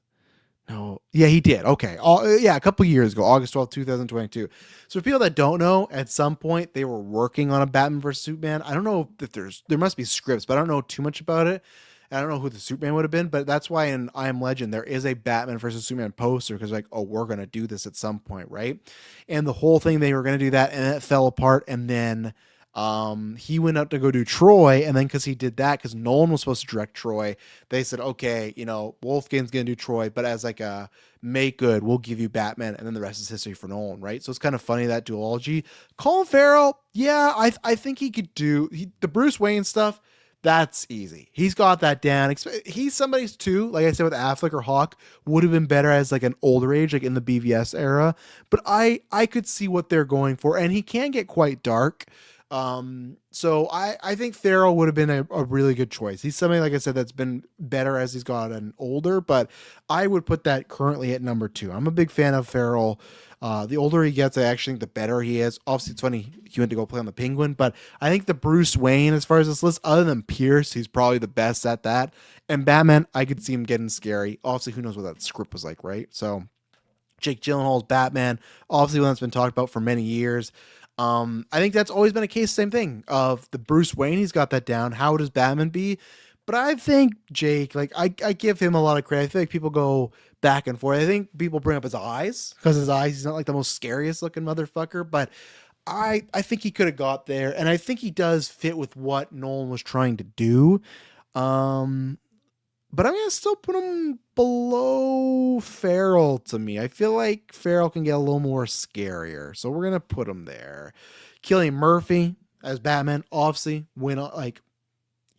No. Yeah, he did. Okay. A couple years ago, August 12th, 2022. So for people that don't know, at some point they were working on a Batman vs. Superman. I don't know if there must be scripts, but I don't know too much about it. I don't know who the Superman would have been, but that's why in I Am Legend there is a Batman versus Superman poster because like, oh, we're going to do this at some point, right? And the whole thing, they were going to do that, and it fell apart, and then he went up to go do Troy, and then because he did that, because Nolan was supposed to direct Troy, they said, okay, Wolfgang's going to do Troy, but as like a make good, we'll give you Batman, and then the rest is history for Nolan, right? So it's kind of funny, that duology. Colin Farrell, yeah, I think he could do the Bruce Wayne stuff. That's easy. He's got that down. He's somebody's too, like I said with Affleck or Hawk, would have been better as like an older age, like in the BVS era. But I could see what they're going for, and he can get quite dark. So I think Farrell would have been a really good choice. He's somebody, like I said, that's been better as he's gotten older, but I would put that currently at number 2. I'm a big fan of Farrell. The older he gets, I actually think the better he is. Obviously, it's funny he went to go play on the Penguin, but I think the Bruce Wayne, as far as this list, other than Pierce, he's probably the best at that. And Batman, I could see him getting scary. Obviously, who knows what that script was like, right? So Jake Gyllenhaal's Batman, obviously one that's been talked about for many years. I think that's always been a case, same thing, of the Bruce Wayne, he's got that down. How does Batman be? But I think Jake, like I give him a lot of credit. I feel like people go back and forth. I think people bring up his eyes, because his eyes, he's not like the most scariest looking motherfucker, but I think he could have got there, and I think he does fit with what Nolan was trying to do. But I'm gonna still put him below Farrell to me. I feel like Farrell can get a little more scarier, so we're gonna put him there. Cillian Murphy as Batman, obviously,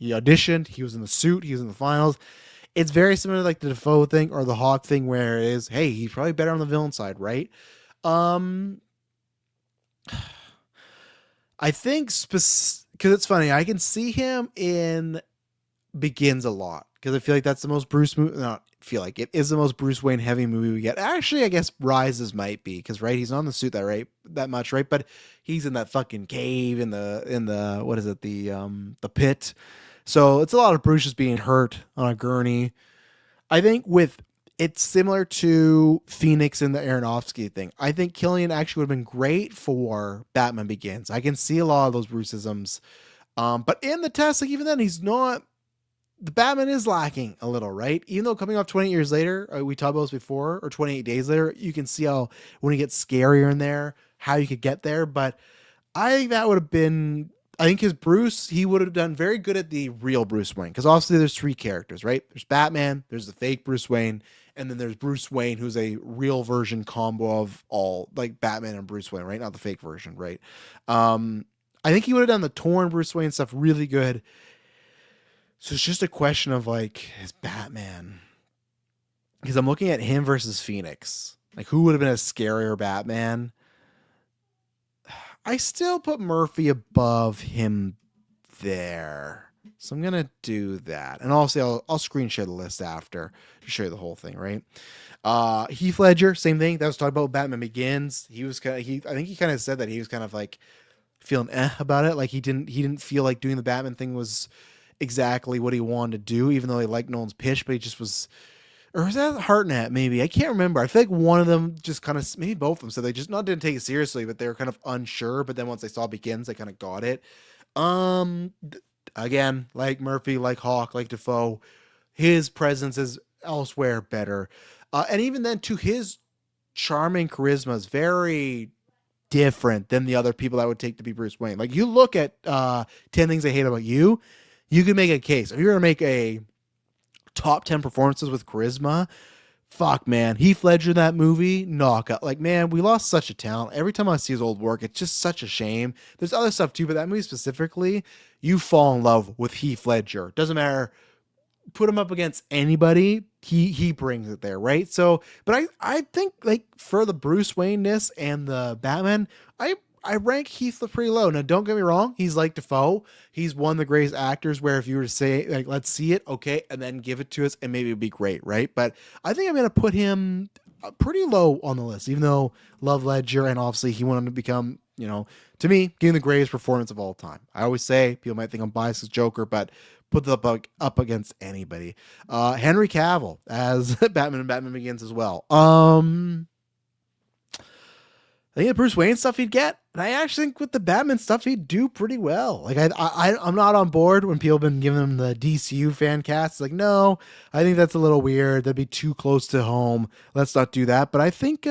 he auditioned, he was in the suit, he was in the finals. It's very similar to like the Defoe thing or the Hawk thing, where it is, hey, he's probably better on the villain side, right? I think because it's funny, I can see him in Begins a lot, because I feel like that's the most Bruce movie. Not feel like it is the most Bruce Wayne heavy movie we get. Actually, I guess Rises might be, because right, he's not in the suit that much, right? But he's in that fucking cave in the what is it, the pit. So it's a lot of Bruce just being hurt on a gurney. I think with it's similar to Phoenix and the Aronofsky thing. I think Killian actually would have been great for Batman Begins. I can see a lot of those Bruceisms. But in the test, like even then, he's not. The Batman is lacking a little, right? Even though coming off 28 years later, we talked about this before, or 28 days later, you can see how when he gets scarier in there, how you could get there. But I think that would have been. I think his Bruce, he would have done very good at the real Bruce Wayne. Because obviously there's three characters, right? There's Batman, there's the fake Bruce Wayne, and then there's Bruce Wayne, who's a real version combo of all, like Batman and Bruce Wayne, right? Not the fake version, right? I think he would have done the torn Bruce Wayne stuff really good. So it's just a question of like his Batman. Because I'm looking at him versus Phoenix. Like who would have been a scarier Batman? I still put Murphy above him there. So I'm going to do that. And also I'll screen share the list after to show you the whole thing, right? Heath Ledger, same thing. That was talked about Batman Begins. He was I think he kind of said that he was kind of like feeling about it. Like he didn't feel like doing the Batman thing was exactly what he wanted to do, even though he liked Nolan's pitch, but he just was. Or was that Hartnett? Maybe I can't remember. I feel like one of them just kind of, maybe both of them, so they just didn't take it seriously, but they were kind of unsure. But then once they saw Begins, they kind of got it. Again, like Murphy, like Hawk, like Defoe, his presence is elsewhere better, and even then, to his charming charisma is very different than the other people that would take to be Bruce Wayne. Like you look at 10 Things I Hate About You, you can make a case if you're gonna make a top 10 performances with charisma. Fuck, man. Heath Ledger in that movie, knockout. Like, man, we lost such a talent. Every time I see his old work, it's just such a shame. There's other stuff too, but that movie specifically, you fall in love with Heath Ledger. Doesn't matter. Put him up against anybody, he brings it there, right? So, but I think like for the Bruce Wayne-ness and the Batman, I rank Heath pretty low. Now, don't get me wrong. He's like Defoe. He's one of the greatest actors where if you were to say, like, let's see it, okay, and then give it to us, and maybe it'd be great, right? But I think I'm going to put him pretty low on the list, even though love Ledger, and obviously he went on to become, to me, giving the greatest performance of all time. I always say, people might think I'm biased as Joker, but put the up against anybody. Henry Cavill as Batman and Batman Begins as well. I think the Bruce Wayne stuff he'd get, and I actually think with the Batman stuff he'd do pretty well. Like I'm not on board when people have been giving him the DCU fan cast. It's like, no, I think that's a little weird. That'd be too close to home. Let's not do that. But I think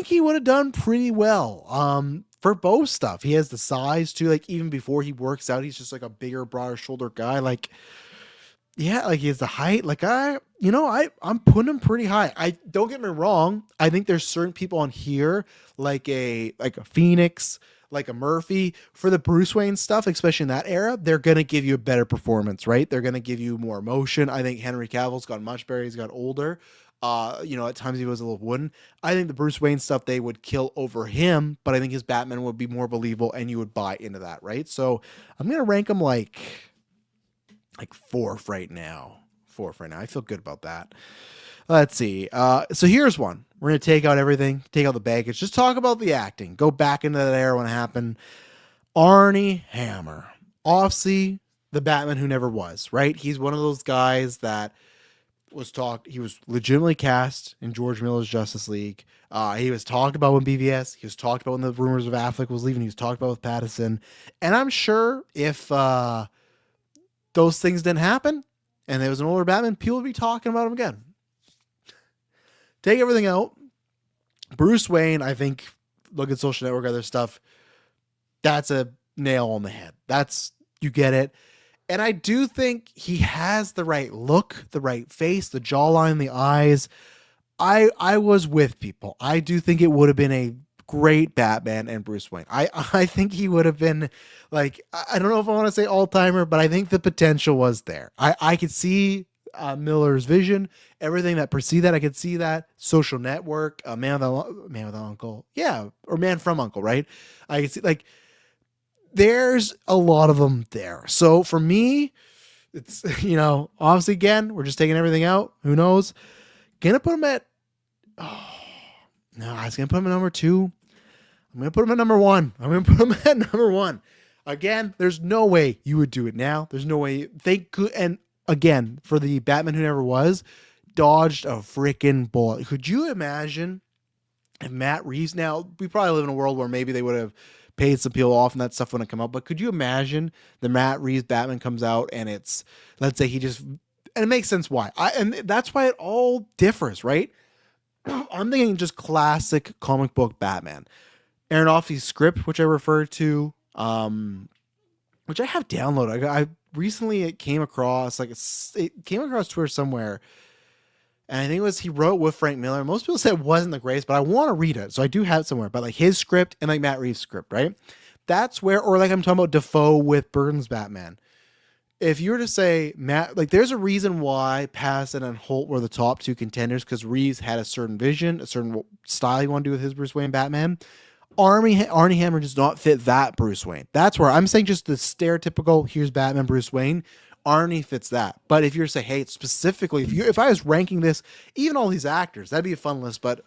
he would have done pretty well. For both stuff, he has the size too. Like even before he works out, he's just like a bigger, broader shoulder guy. Like, yeah, like he has the height. Like I'm putting him pretty high. I don't get me wrong. I think there's certain people on here, like a Phoenix, like a Murphy, for the Bruce Wayne stuff, especially in that era, they're gonna give you a better performance, right? They're gonna give you more emotion. I think Henry Cavill's gotten much better. He's got older. At times he was a little wooden. I think the Bruce Wayne stuff they would kill over him, but I think his Batman would be more believable, and you would buy into that, right? So I'm gonna rank him like fourth right now. I feel good about that. Let's see. So here's one. We're going to take out everything, take out the baggage, just talk about the acting. Go back into that era when it happened. Armie Hammer. Obviously, the Batman who never was, right? He's one of those guys that he was legitimately cast in George Miller's Justice League. He was talked about when BVS. He was talked about when the rumors of Affleck was leaving. He was talked about with Pattinson. And I'm sure if those things didn't happen and there was an older Batman, people would be talking about him again. Take everything out. Bruce Wayne, I think, look at Social Network, other stuff. That's a nail on the head. You get it. And I do think he has the right look, the right face, the jawline, the eyes. I was with people. I do think it would have been a great Batman and Bruce Wayne. I think he would have been like, I don't know if I want to say all-timer, but I think the potential was there. I could see Miller's vision, everything that preceded that. I could see that. Social Network, Man with Uncle. Yeah, or Man from Uncle, right? I could see, like, there's a lot of them there. So for me, it's, obviously, again, we're just taking everything out. Who knows? Gonna put him at, I was gonna put him at number 2. I'm going to put him at number 1. Again, there's no way you would do it now. There's no way they could. And again, for the Batman who never was, dodged a freaking bullet. Could you imagine if Matt Reeves, now we probably live in a world where maybe they would have paid some people off and that stuff wouldn't come out, but could you imagine the Matt Reeves Batman comes out and it's, let's say he just, and it makes sense why. And that's why it all differs, right? I'm thinking just classic comic book Batman. Aronofsky's script, which I referred to, which I have downloaded. I recently it came across Twitter somewhere, and I think it was he wrote with Frank Miller. Most people said it wasn't the greatest, but I want to read it, so I do have it somewhere. But like his script and like Matt Reeves' script, right? That's where, or like I'm talking about Defoe with Burton's Batman. If you were to say Matt, like there's a reason why Pattinson and Holt were the top two contenders, because Reeves had a certain vision, a certain style he wanted to do with his Bruce Wayne Batman. Arnie Hammer does not fit that Bruce Wayne. That's where I'm saying just the stereotypical, here's Batman, Bruce Wayne. Arnie fits that. But if you're to say, hey, specifically, if I was ranking this, even all these actors, that'd be a fun list. But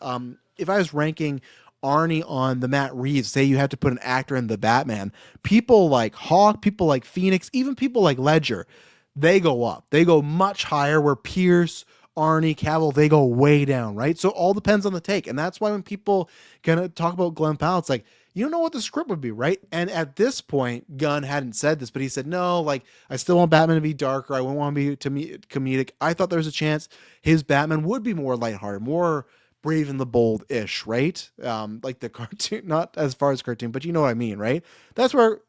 if I was ranking Arnie on the Matt Reeves, say you had to put an actor in the Batman, people like Hawk, people like Phoenix, even people like Ledger, they go up. They go much higher, where Pierce, Arnie, Cavill, they go way down, right? So it all depends on the take. And that's why when people gonna talk about Glenn Powell, it's like, you don't know what the script would be, right? And at this point, Gunn hadn't said this, but he said, no, like, I still want Batman to be darker. I wouldn't want to be comedic. I thought there was a chance his Batman would be more lighthearted, more Brave and the Bold-ish, right? Like the cartoon, not as far as cartoon, but you know what I mean, right? That's where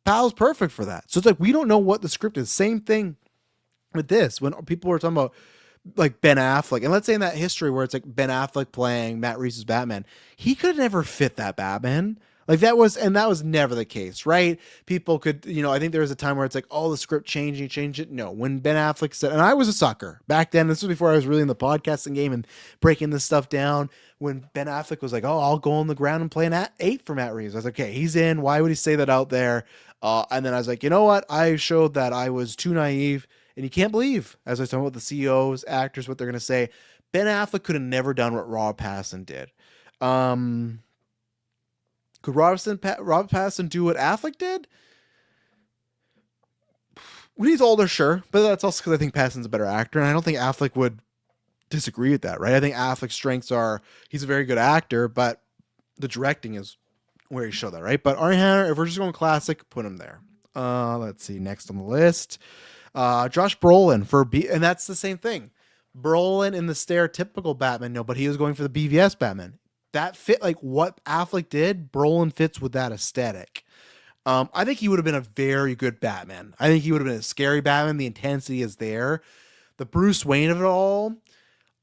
Powell's perfect for that. So it's like, we don't know what the script is. Same thing with this. When people were talking about like Ben Affleck, and let's say in that history where it's like Ben Affleck playing Matt Reeves' Batman, he could never fit that Batman. Like that was never the case, right? People could, I think there was a time where it's like, oh, the script changed, you changed it. No, when Ben Affleck said, and I was a sucker back then, this was before I was really in the podcasting game and breaking this stuff down. When Ben Affleck was like, oh, I'll go on the ground and play an 8 for Matt Reeves. I was like, okay, he's in. Why would he say that out there? And then I was like, you know what? I showed that I was too naive. And you can't believe, as I was talking about the CEOs, actors, what they're going to say. Ben Affleck could have never done what Rob Pattinson did. Could Robert Pattinson do what Affleck did? When he's older, sure. But that's also because I think Pattinson's a better actor. And I don't think Affleck would disagree with that, right? I think Affleck's strengths are, he's a very good actor, but the directing is where he showed that, right? But Arnie Hammer, if we're just going classic, put him there. Let's see, next on the list. Josh Brolin and that's the same thing. Brolin in the stereotypical Batman, no, but he was going for the BVS Batman. That fit like what Affleck did. Brolin fits with that aesthetic. I think he would have been a very good Batman. I think he would have been a scary Batman. The intensity is there. The Bruce Wayne of it all,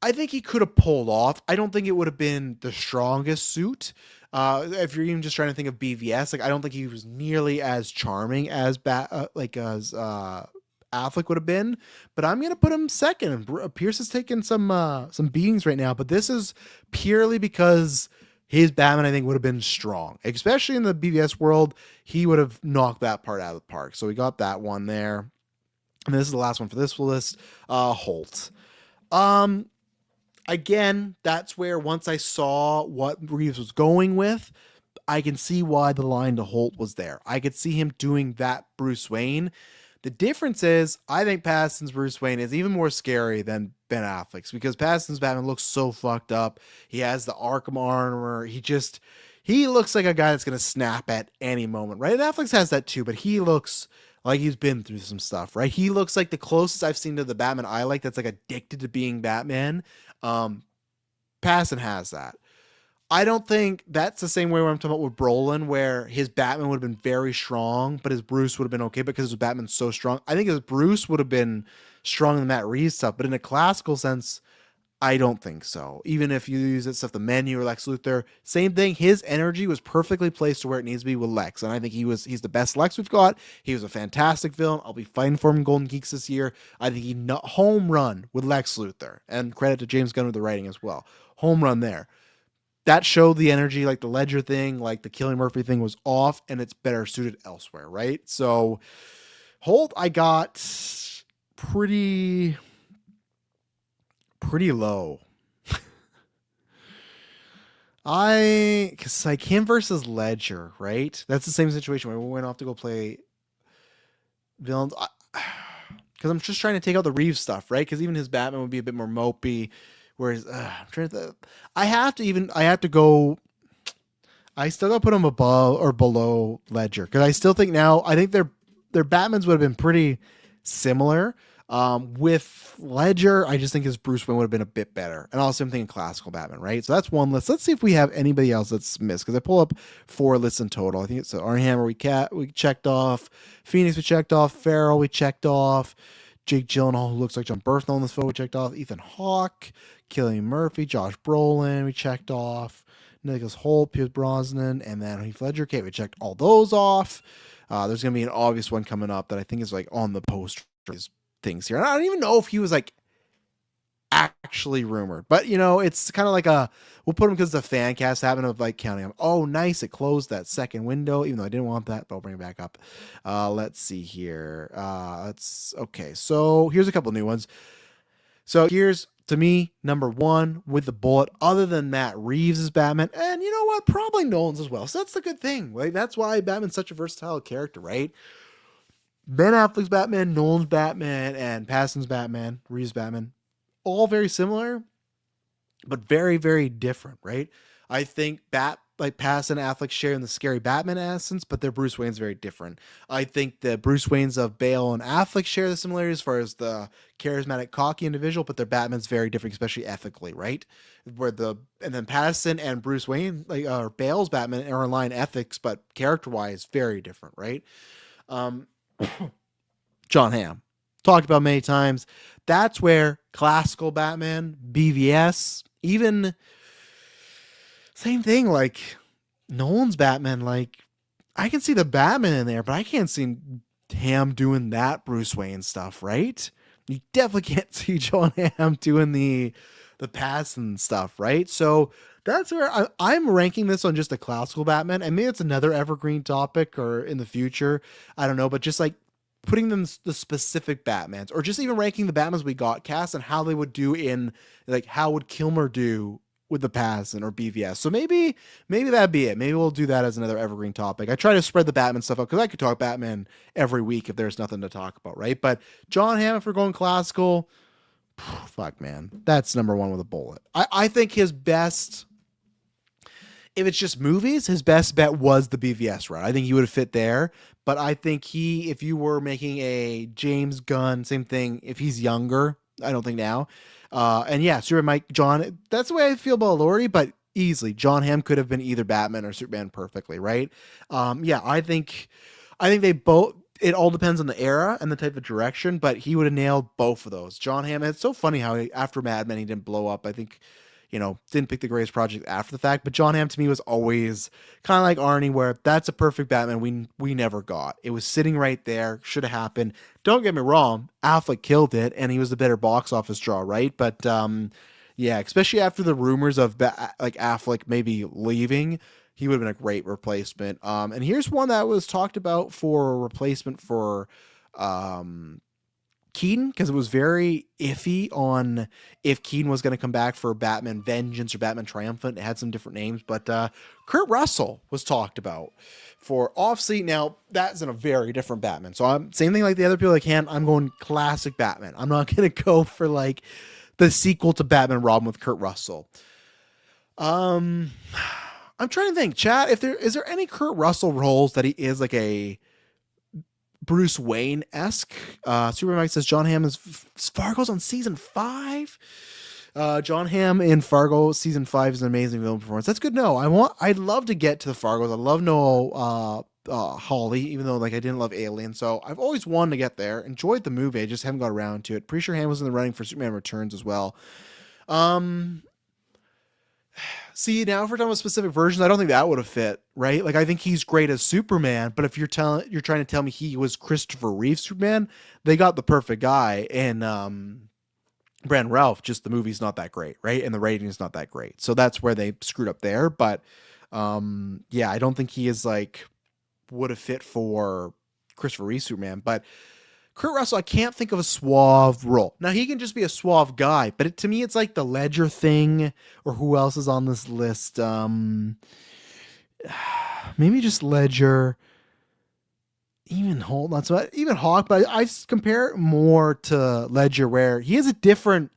I think he could have pulled off. I don't think it would have been the strongest suit. If you're even just trying to think of BVS, like I don't think he was nearly as charming as Affleck would have been, but I'm gonna put him second. Pierce is taking some beatings right now, but this is purely because his Batman I think would have been strong, especially in the BVS world. He would have knocked that part out of the park. So we got that one there, and this is the last one for this list. Holt. Again, that's where once I saw what Reeves was going with, I can see why the line to Holt was there. I could see him doing that Bruce Wayne. The difference is, I think Pattinson's Bruce Wayne is even more scary than Ben Affleck's, because Pattinson's Batman looks so fucked up. He has the Arkham armor. He looks like a guy that's going to snap at any moment, right? And Affleck's has that too, but he looks like he's been through some stuff, right? He looks like the closest I've seen to the Batman I like that's like addicted to being Batman. Pattinson has that. I don't think that's the same way where I'm talking about with Brolin, where his Batman would have been very strong, but his Bruce would have been okay because his Batman's so strong. I think his Bruce would have been strong in the Matt Reeves stuff, but in a classical sense, I don't think so. Even if you use that stuff, the Menu or Lex Luthor, same thing. His energy was perfectly placed to where it needs to be with Lex, and I think he's the best Lex we've got. He was a fantastic villain. I'll be fighting for him in Golden Geeks this year. I think he home run with Lex Luthor, and credit to James Gunn with the writing as well. Home run there. That showed the energy, like the Ledger thing, like the Cillian Murphy thing was off, and it's better suited elsewhere, right? So Holt, I got pretty low. Because like him versus Ledger, right? That's the same situation where we went off to go play villains. Because because I'm just trying to take out the Reeves stuff, right? Because even his Batman would be a bit more mopey, whereas I'm trying to. I have to go. I still got to put him above or below Ledger because I still think now. I think their Batmans would have been pretty similar. With Ledger, I just think his Bruce Wayne would have been a bit better. And also I'm thinking classical Batman, right? So that's one list. Let's see if we have anybody else that's missed. Because I pull up 4 lists in total. I think it's Armie Hammer we checked off. Phoenix we checked off. Farrell we checked off. Jake Gyllenhaal, who looks like John Bernthal in this photo, we checked off. Ethan Hawke, Cillian Murphy, Josh Brolin, we checked off. Nicholas Hoult, Pierce Brosnan, and then Heath Ledger. Okay, we checked all those off. There's going to be an obvious one coming up that I think is like on the post things here. And I don't even know if he was like actually rumored, but you know, it's kind of like we'll put him because the fan cast happened of like counting him. Oh, nice. It closed that second window, even though I didn't want that, but I'll bring it back up. Let's see here. Okay. So here's a couple new ones. So here's, to me, number 1 with the bullet, other than Matt Reeves' Batman. And you know what? Probably Nolan's as well. So that's the good thing. Like, that's why Batman's such a versatile character, right? Ben Affleck's Batman, Nolan's Batman, and Pattinson's Batman, Reeves' Batman, all very similar, but very, very different, right? I think Pattinson and Affleck share in the scary Batman essence, but their Bruce Wayne's very different. I think the Bruce Waynes of Bale and Affleck share the similarities as far as the charismatic, cocky individual, but their Batman's very different, especially ethically, right? And then Pattinson and Bruce Wayne, Bale's Batman, are in line ethics, but character-wise, very different, right? John Hamm, talked about many times. That's where classical Batman, BVS, even same thing, like Nolan's Batman, like I can see the Batman in there, but I can't see Hamm doing that Bruce Wayne stuff, right? You definitely can't see John Hamm doing the past and stuff, right? So that's where I'm ranking this on just a classical Batman. And maybe it's another evergreen topic or in the future. I don't know, but just like putting them the specific Batmans, or just even ranking the Batmans we got cast and how they would do in, like, how would Kilmer do with the past or BVS. So maybe that'd be it. Maybe we'll do that as another evergreen topic. I try to spread the Batman stuff out because I could talk Batman every week if there's nothing to talk about, right? But John Hamm, if we're going classical, fuck, man, that's number 1 with a bullet. I think his best, if it's just movies, his best bet was the BVS route. I think he would have fit there. But I think if you were making a James Gunn, same thing, if he's younger, I don't think now. And yeah, Superman, John, that's the way I feel about Lordy, but easily, John Hamm could have been either Batman or Superman perfectly, right? Yeah, I think they both, it all depends on the era and the type of direction, but he would have nailed both of those. John Hamm, it's so funny how after Mad Men, he didn't blow up. I think, didn't pick the greatest project after the fact, but John Hamm to me was always kind of like Arnie, where that's a perfect Batman we never got. It was sitting right there, should have happened. Don't get me wrong, Affleck killed it, and he was the better box office draw, right? But yeah, especially after the rumors of like Affleck maybe leaving, he would have been a great replacement. And here's one that was talked about for a replacement for Keaton, because it was very iffy on if Keaton was going to come back for Batman Vengeance or Batman Triumphant. It had some different names, but Kurt Russell was talked about for Offseat. Now, that's in a very different Batman. So I'm same thing like the other people that can. I'm going classic Batman. I'm not going to go for like the sequel to Batman Robin with Kurt Russell. I'm trying to think, chat, is there any Kurt Russell roles that he is like a Bruce Wayne-esque? Super Mike says John Hamm is Fargo's on season 5. John Hamm in Fargo season 5 is an amazing villain performance. That's good to know. I'd love to get to the Fargos. I love Noel Hawley, even though like I didn't love Alien. So I've always wanted to get there. Enjoyed the movie. I just haven't got around to it. Pretty sure Hamm was in the running for Superman Returns as well. See, now if we're talking about specific versions, I don't think that would have fit, right? Like, I think he's great as Superman, but if you're trying to tell me he was Christopher Reeve Superman, they got the perfect guy. And Brandon Ralph, just the movie's not that great, right? And the rating is not that great. So that's where they screwed up there. But yeah, I don't think he is like would have fit for Christopher Reeve Superman. But Kurt Russell, I can't think of a suave role. Now, he can just be a suave guy, but to me, it's like the Ledger thing, or who else is on this list? Maybe just Ledger. even Holt, not so much, even Hawk, but I compare it more to Ledger, where he has a different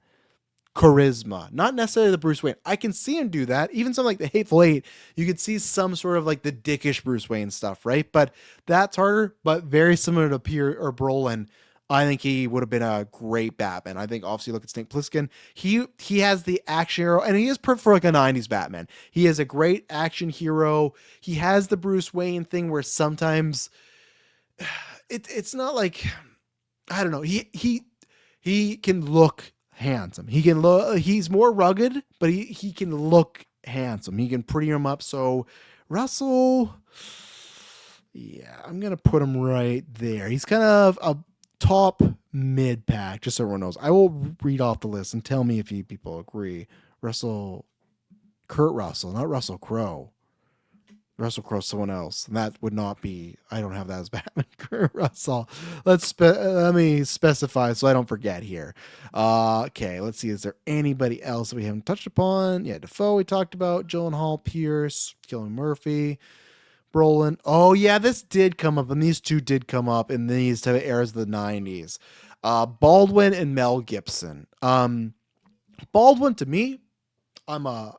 charisma, not necessarily the Bruce Wayne. I can see him do that. Even something like the Hateful Eight, you could see some sort of like the dickish Bruce Wayne stuff, right? But that's harder, but very similar to Pierre or Brolin. I think he would have been a great Batman. I think obviously look at Snake Plissken. He has the action hero, and he is perfect for like a 90s Batman. He is a great action hero. He has the Bruce Wayne thing where sometimes it's not like, I don't know. He can look handsome. He can look. He's more rugged, but he can look handsome. He can pretty him up. So Russell, yeah, I'm gonna put him right there. He's kind of a top mid pack, just so everyone knows. I will read off the list and tell me if you people agree. Kurt Russell, not Russell Crowe. Russell Crowe's someone else, and that would not be. I don't have that as Batman. Kurt Russell. Let me specify so I don't forget here. Okay, let's see. Is there anybody else that we haven't touched upon? Yeah, Defoe we talked about. Gyllenhaal, Pierce, Cillian Murphy, Brolin. Oh yeah, this did come up, and these two did come up in these type of eras of the '90s. Baldwin and Mel Gibson. Baldwin, to me, I'm a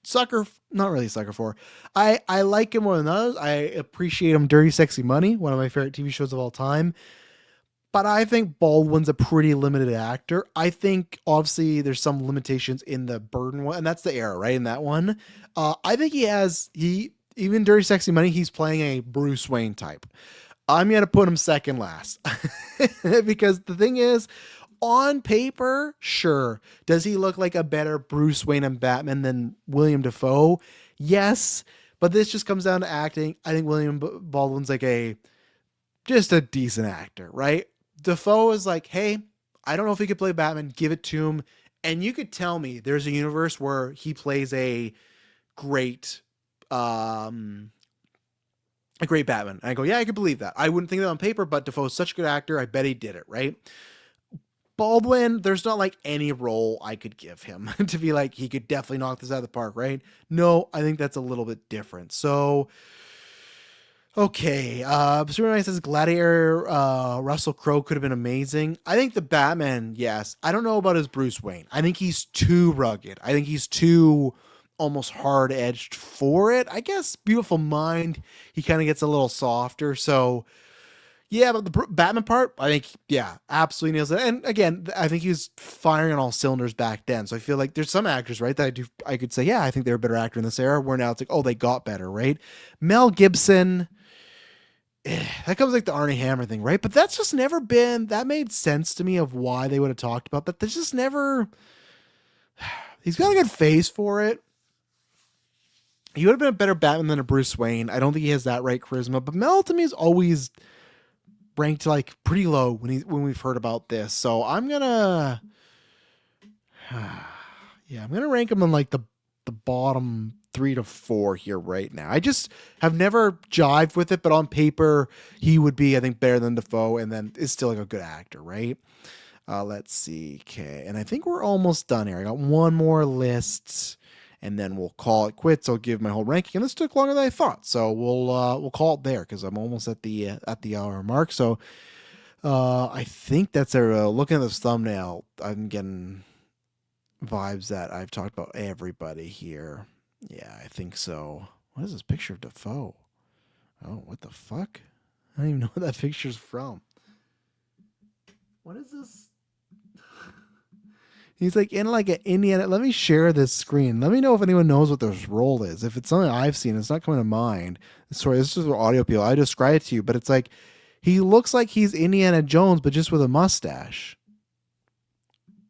sucker, not really a sucker for. I like him more than others. I appreciate him. Dirty Sexy Money, one of my favorite TV shows of all time. But I think Baldwin's a pretty limited actor. I think obviously there's some limitations in the Burton one, and that's the era, right? In that one, I think he even Dirty Sexy Money, he's playing a Bruce Wayne type. I'm gonna put him second last because the thing is, on paper, sure. Does he look like a better Bruce Wayne and Batman than William Dafoe? Yes, but this just comes down to acting. I think William Baldwin's like just a decent actor, right? Dafoe is like, hey, I don't know if he could play Batman. Give it to him, and you could tell me there's a universe where he plays great, um, a great Batman. And I go, yeah, I could believe that. I wouldn't think that on paper, but Defoe's such a good actor. I bet he did it, right? Baldwin, there's not like any role I could give him to be like, he could definitely knock this out of the park, right? No, I think that's a little bit different. So, okay. Superman says Gladiator, Russell Crowe could have been amazing. I think the Batman, yes. I don't know about his Bruce Wayne. I think he's too rugged. I think he's too almost hard edged for it. I guess Beautiful Mind, he kind of gets a little softer. So, yeah, but the Batman part, I think, yeah, absolutely nails it. And again, I think he was firing on all cylinders back then. So I feel like there's some actors, right, that I could say, yeah, I think they're a better actor in this era. Where now it's like, oh, they got better, right? Mel Gibson, that comes like the Arnie Hammer thing, right? But that's just never been. That made sense to me of why they would have talked about that. There's just never. He's got a good face for it. He would have been a better Batman than a Bruce Wayne. I don't think he has that right charisma. But Mel to me is always ranked like pretty low when we've heard about this. So I'm gonna I'm gonna rank him in like the bottom 3 to 4 here right now. I just have never jived with it, but on paper he would be, I think, better than Dafoe, and then is still like a good actor, right? Let's see. Okay, and I think we're almost done here. I got one more list, and then we'll call it quits. I'll give my whole ranking, and this took longer than I thought, so we'll call it there because I'm almost at the hour mark. So I think that's looking at this thumbnail, I'm getting vibes that I've talked about everybody here. Yeah, I think so. What is this picture of Defoe? Oh, what the fuck? I don't even know what that picture's from. What is this? He's like in like an Indiana. Let me share this screen. Let me know if anyone knows what this role is. If it's something I've seen, it's not coming to mind. Sorry, this is an audio appeal. I describe it to you, but it's like he looks like he's Indiana Jones, but just with a mustache.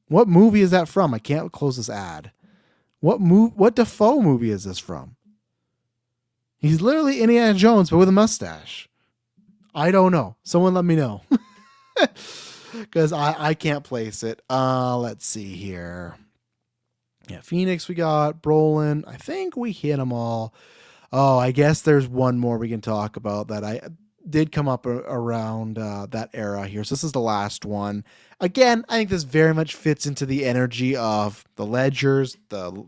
What movie is that from? I can't close this ad. What Defoe movie is this from? He's literally Indiana Jones, but with a mustache. I don't know. Someone let me know. Because I can't place it. Let's see here. Yeah, Phoenix we got. Brolin. I think we hit them all. Oh, I guess there's one more we can talk about that I did come up around that era here. So this is the last one. Again, I think this very much fits into the energy of the Ledgers, the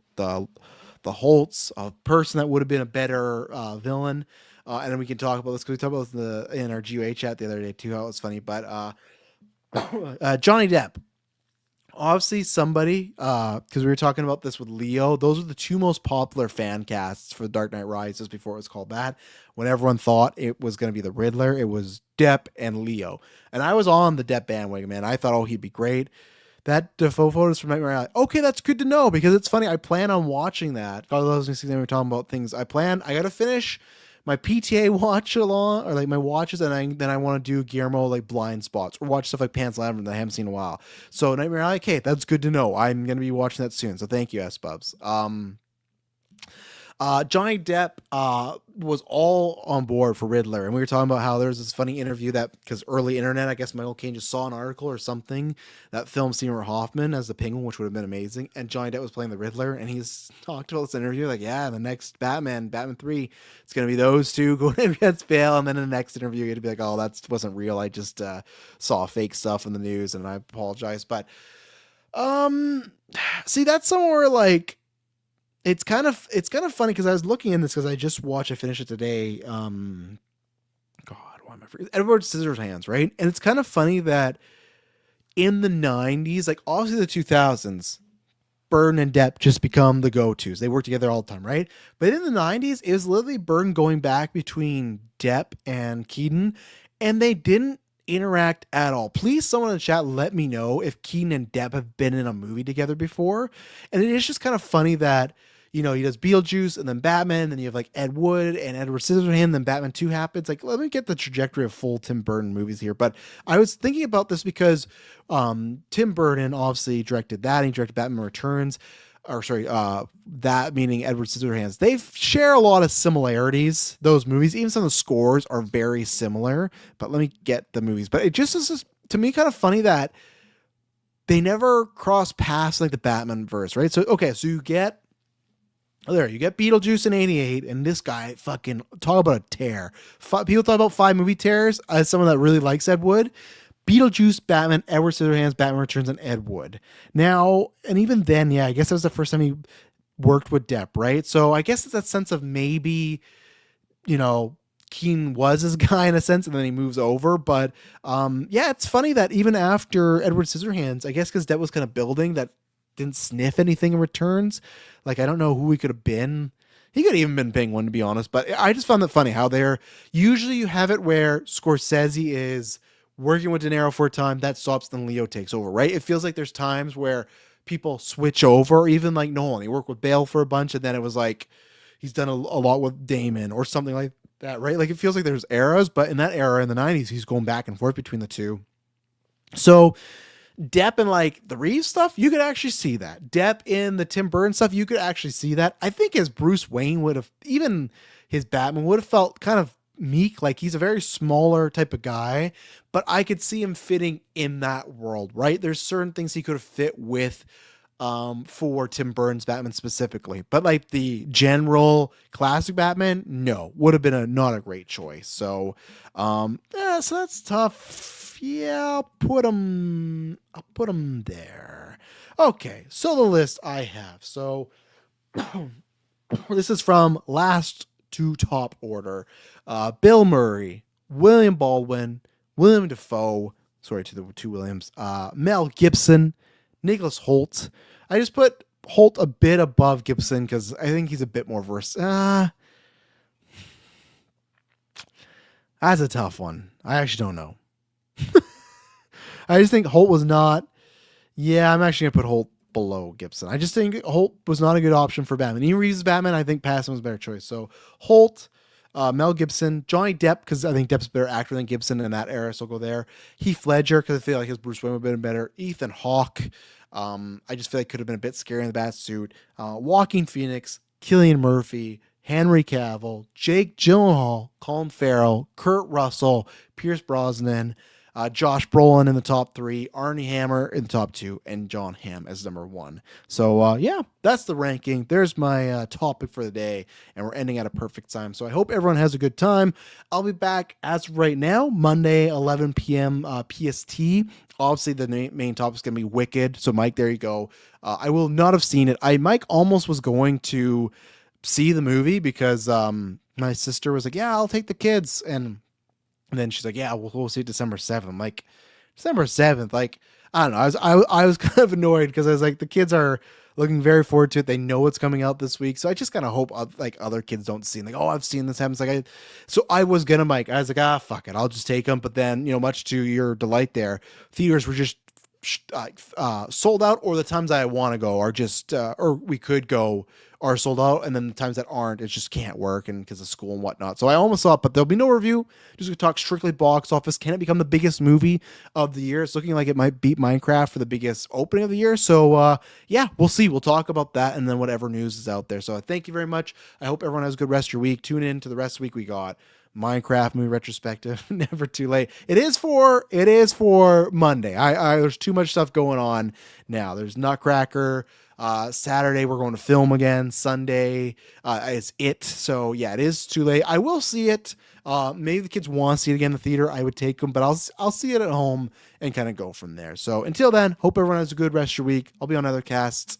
Holtz, a person that would have been a better villain. and then we can talk about this because we talked about this in our GOA chat the other day too, how it was funny. But Johnny Depp, obviously somebody, because we were talking about this with Leo. Those are the two most popular fan casts for The Dark Knight Rises before it was called that. When everyone thought it was going to be the Riddler, it was Depp and Leo. And I was on the Depp bandwagon, man. I thought, oh, he'd be great. That Defoe photos from Nightmare Alley. Okay, that's good to know because it's funny. I plan on watching that. God loves me. We were talking about things. I got to finish my PTA watch along, or like my watches, and then I want to do Guillermo like blind spots or watch stuff like Pan's Labyrinth that I haven't seen in a while. So Nightmare Alley, okay, that's good to know. I'm gonna be watching that soon. So thank you, S Bubs. Johnny Depp was all on board for Riddler, and we were talking about how there's this funny interview that, because early internet, I guess Michael Caine just saw an article or something that filmed Seymour Hoffman as the Penguin, which would have been amazing, and Johnny Depp was playing the Riddler, and he's talked about this interview like, yeah, the next Batman 3, it's gonna be those two going against Bale, and then in the next interview you're gonna be like, oh, that wasn't real, I just saw fake stuff in the news, and I apologize. But see, that's somewhere like, it's kind of funny because I was looking in this because I finished it today. God, why am I forgetting? Edward Scissorhands, right? And it's kind of funny that in the 90s, like obviously the 2000s, Burton and Depp just become the go-tos. They work together all the time, right? But in the 90s, it was literally Burton going back between Depp and Keaton, and they didn't interact at all. Please, someone in the chat, let me know if Keaton and Depp have been in a movie together before. And it is just kind of funny that, you know, he does Beetlejuice and then Batman, and then you have like Ed Wood and Edward Scissorhands, then Batman 2 happens. Like, let me get the trajectory of full Tim Burton movies here. But I was thinking about this because Tim Burton obviously directed that, and he directed Batman Returns. Or sorry, that meaning Edward Scissorhands. They share a lot of similarities, those movies. Even some of the scores are very similar. But let me get the movies. But it just is, to me, kind of funny that they never cross paths like the Batman verse, right? So, okay, so you get Beetlejuice in 88, and this guy fucking, talk about a tear. People talk about 5 movie tears as someone that really likes Ed Wood. Beetlejuice, Batman, Edward Scissorhands, Batman Returns, and Ed Wood. Now, and even then, yeah, I guess that was the first time he worked with Depp, right? So I guess it's that sense of maybe, you know, Keane was his guy in a sense, and then he moves over. But yeah, it's funny that even after Edward Scissorhands, I guess because Depp was kind of building, that didn't sniff anything in Returns. Like, I don't know who he could have been. He could have even been Penguin, to be honest. But I just found that funny how usually you have it where Scorsese is working with De Niro for a time, that stops, then Leo takes over, right? It feels like there's times where people switch over, even like Nolan. He worked with Bale for a bunch, and then it was like he's done a lot with Damon or something like that, right? Like, it feels like there's eras, but in that era in the 90s, he's going back and forth between the two. So Depp in like the Reeves stuff, you could actually see that. Depp in the Tim Burton stuff, you could actually see that. I think his Bruce Wayne would have, even his Batman would have felt kind of meek, like he's a very smaller type of guy, but I could see him fitting in that world, right? There's certain things he could have fit with for Tim Burton's Batman specifically, but like the general classic Batman, no, would have been not a great choice. So yeah, so that's tough. Yeah, I'll put him there. Okay, so the list I have, so this is from last to top order. Bill Murray, William Baldwin, William Dafoe, sorry to the two Williams, Mel Gibson, Nicholas Hoult. I just put Hoult a bit above Gibson because I think he's a bit more versatile. That's a tough one. I actually don't know. I just think Hoult was not. Yeah, I'm actually going to put Hoult below Gibson. I just think Hoult was not a good option for Batman. He Reeves' Batman, I think Pattinson was a better choice. So Hoult, Mel Gibson, Johnny Depp, because I think Depp's a better actor than Gibson in that era, so I'll go there. Heath Ledger, because I feel like his Bruce Wayne would have been better. Ethan Hawke, I just feel like could have been a bit scary in the bat suit. Joaquin Phoenix, Cillian Murphy, Henry Cavill, Jake Gyllenhaal, Colin Farrell, Kurt Russell, Pierce Brosnan, Josh Brolin in the top 3, Armie Hammer in the top 2, and John Hamm as number 1. So yeah, that's the ranking. There's my topic for the day, and we're ending at a perfect time. So I hope everyone has a good time. I'll be back as of right now, Monday, 11 p.m. PST. Obviously, the main topic is going to be Wicked. So Mike, there you go. I will not have seen it. Mike almost was going to see the movie because my sister was like, "Yeah, I'll take the kids," and then she's like, "Yeah, we'll see it December 7th." I'm like, December 7th, like I don't know. I was kind of annoyed because I was like, the kids are looking very forward to it. They know it's coming out this week, so I just kind of hope like other kids don't see it. Like, oh, I've seen this happen. It's like so I was gonna, Mike. I was like, fuck it, I'll just take them. But then, much to your delight, there, theaters were just sold out, or the times I want to go are just, or we could go, are sold out, and then the times that aren't, it just can't work, and because of school and whatnot. So I almost thought, but there'll be no review. Just gonna talk strictly box office. Can it become the biggest movie of the year? It's looking like it might beat Minecraft for the biggest opening of the year. So yeah, we'll see. We'll talk about that, and then whatever news is out there. So thank you very much. I hope everyone has a good rest of your week. Tune in to the rest of the week. We got Minecraft movie retrospective. Never too late. It is for Monday. I there's too much stuff going on now. There's Nutcracker. Saturday we're going to film again. Sunday is it. So yeah, it is too late. I will see it. Maybe the kids want to see it again in the theater. I would take them, but I'll see it at home and kind of go from there. So until then, hope everyone has a good rest of your week. I'll be on other casts.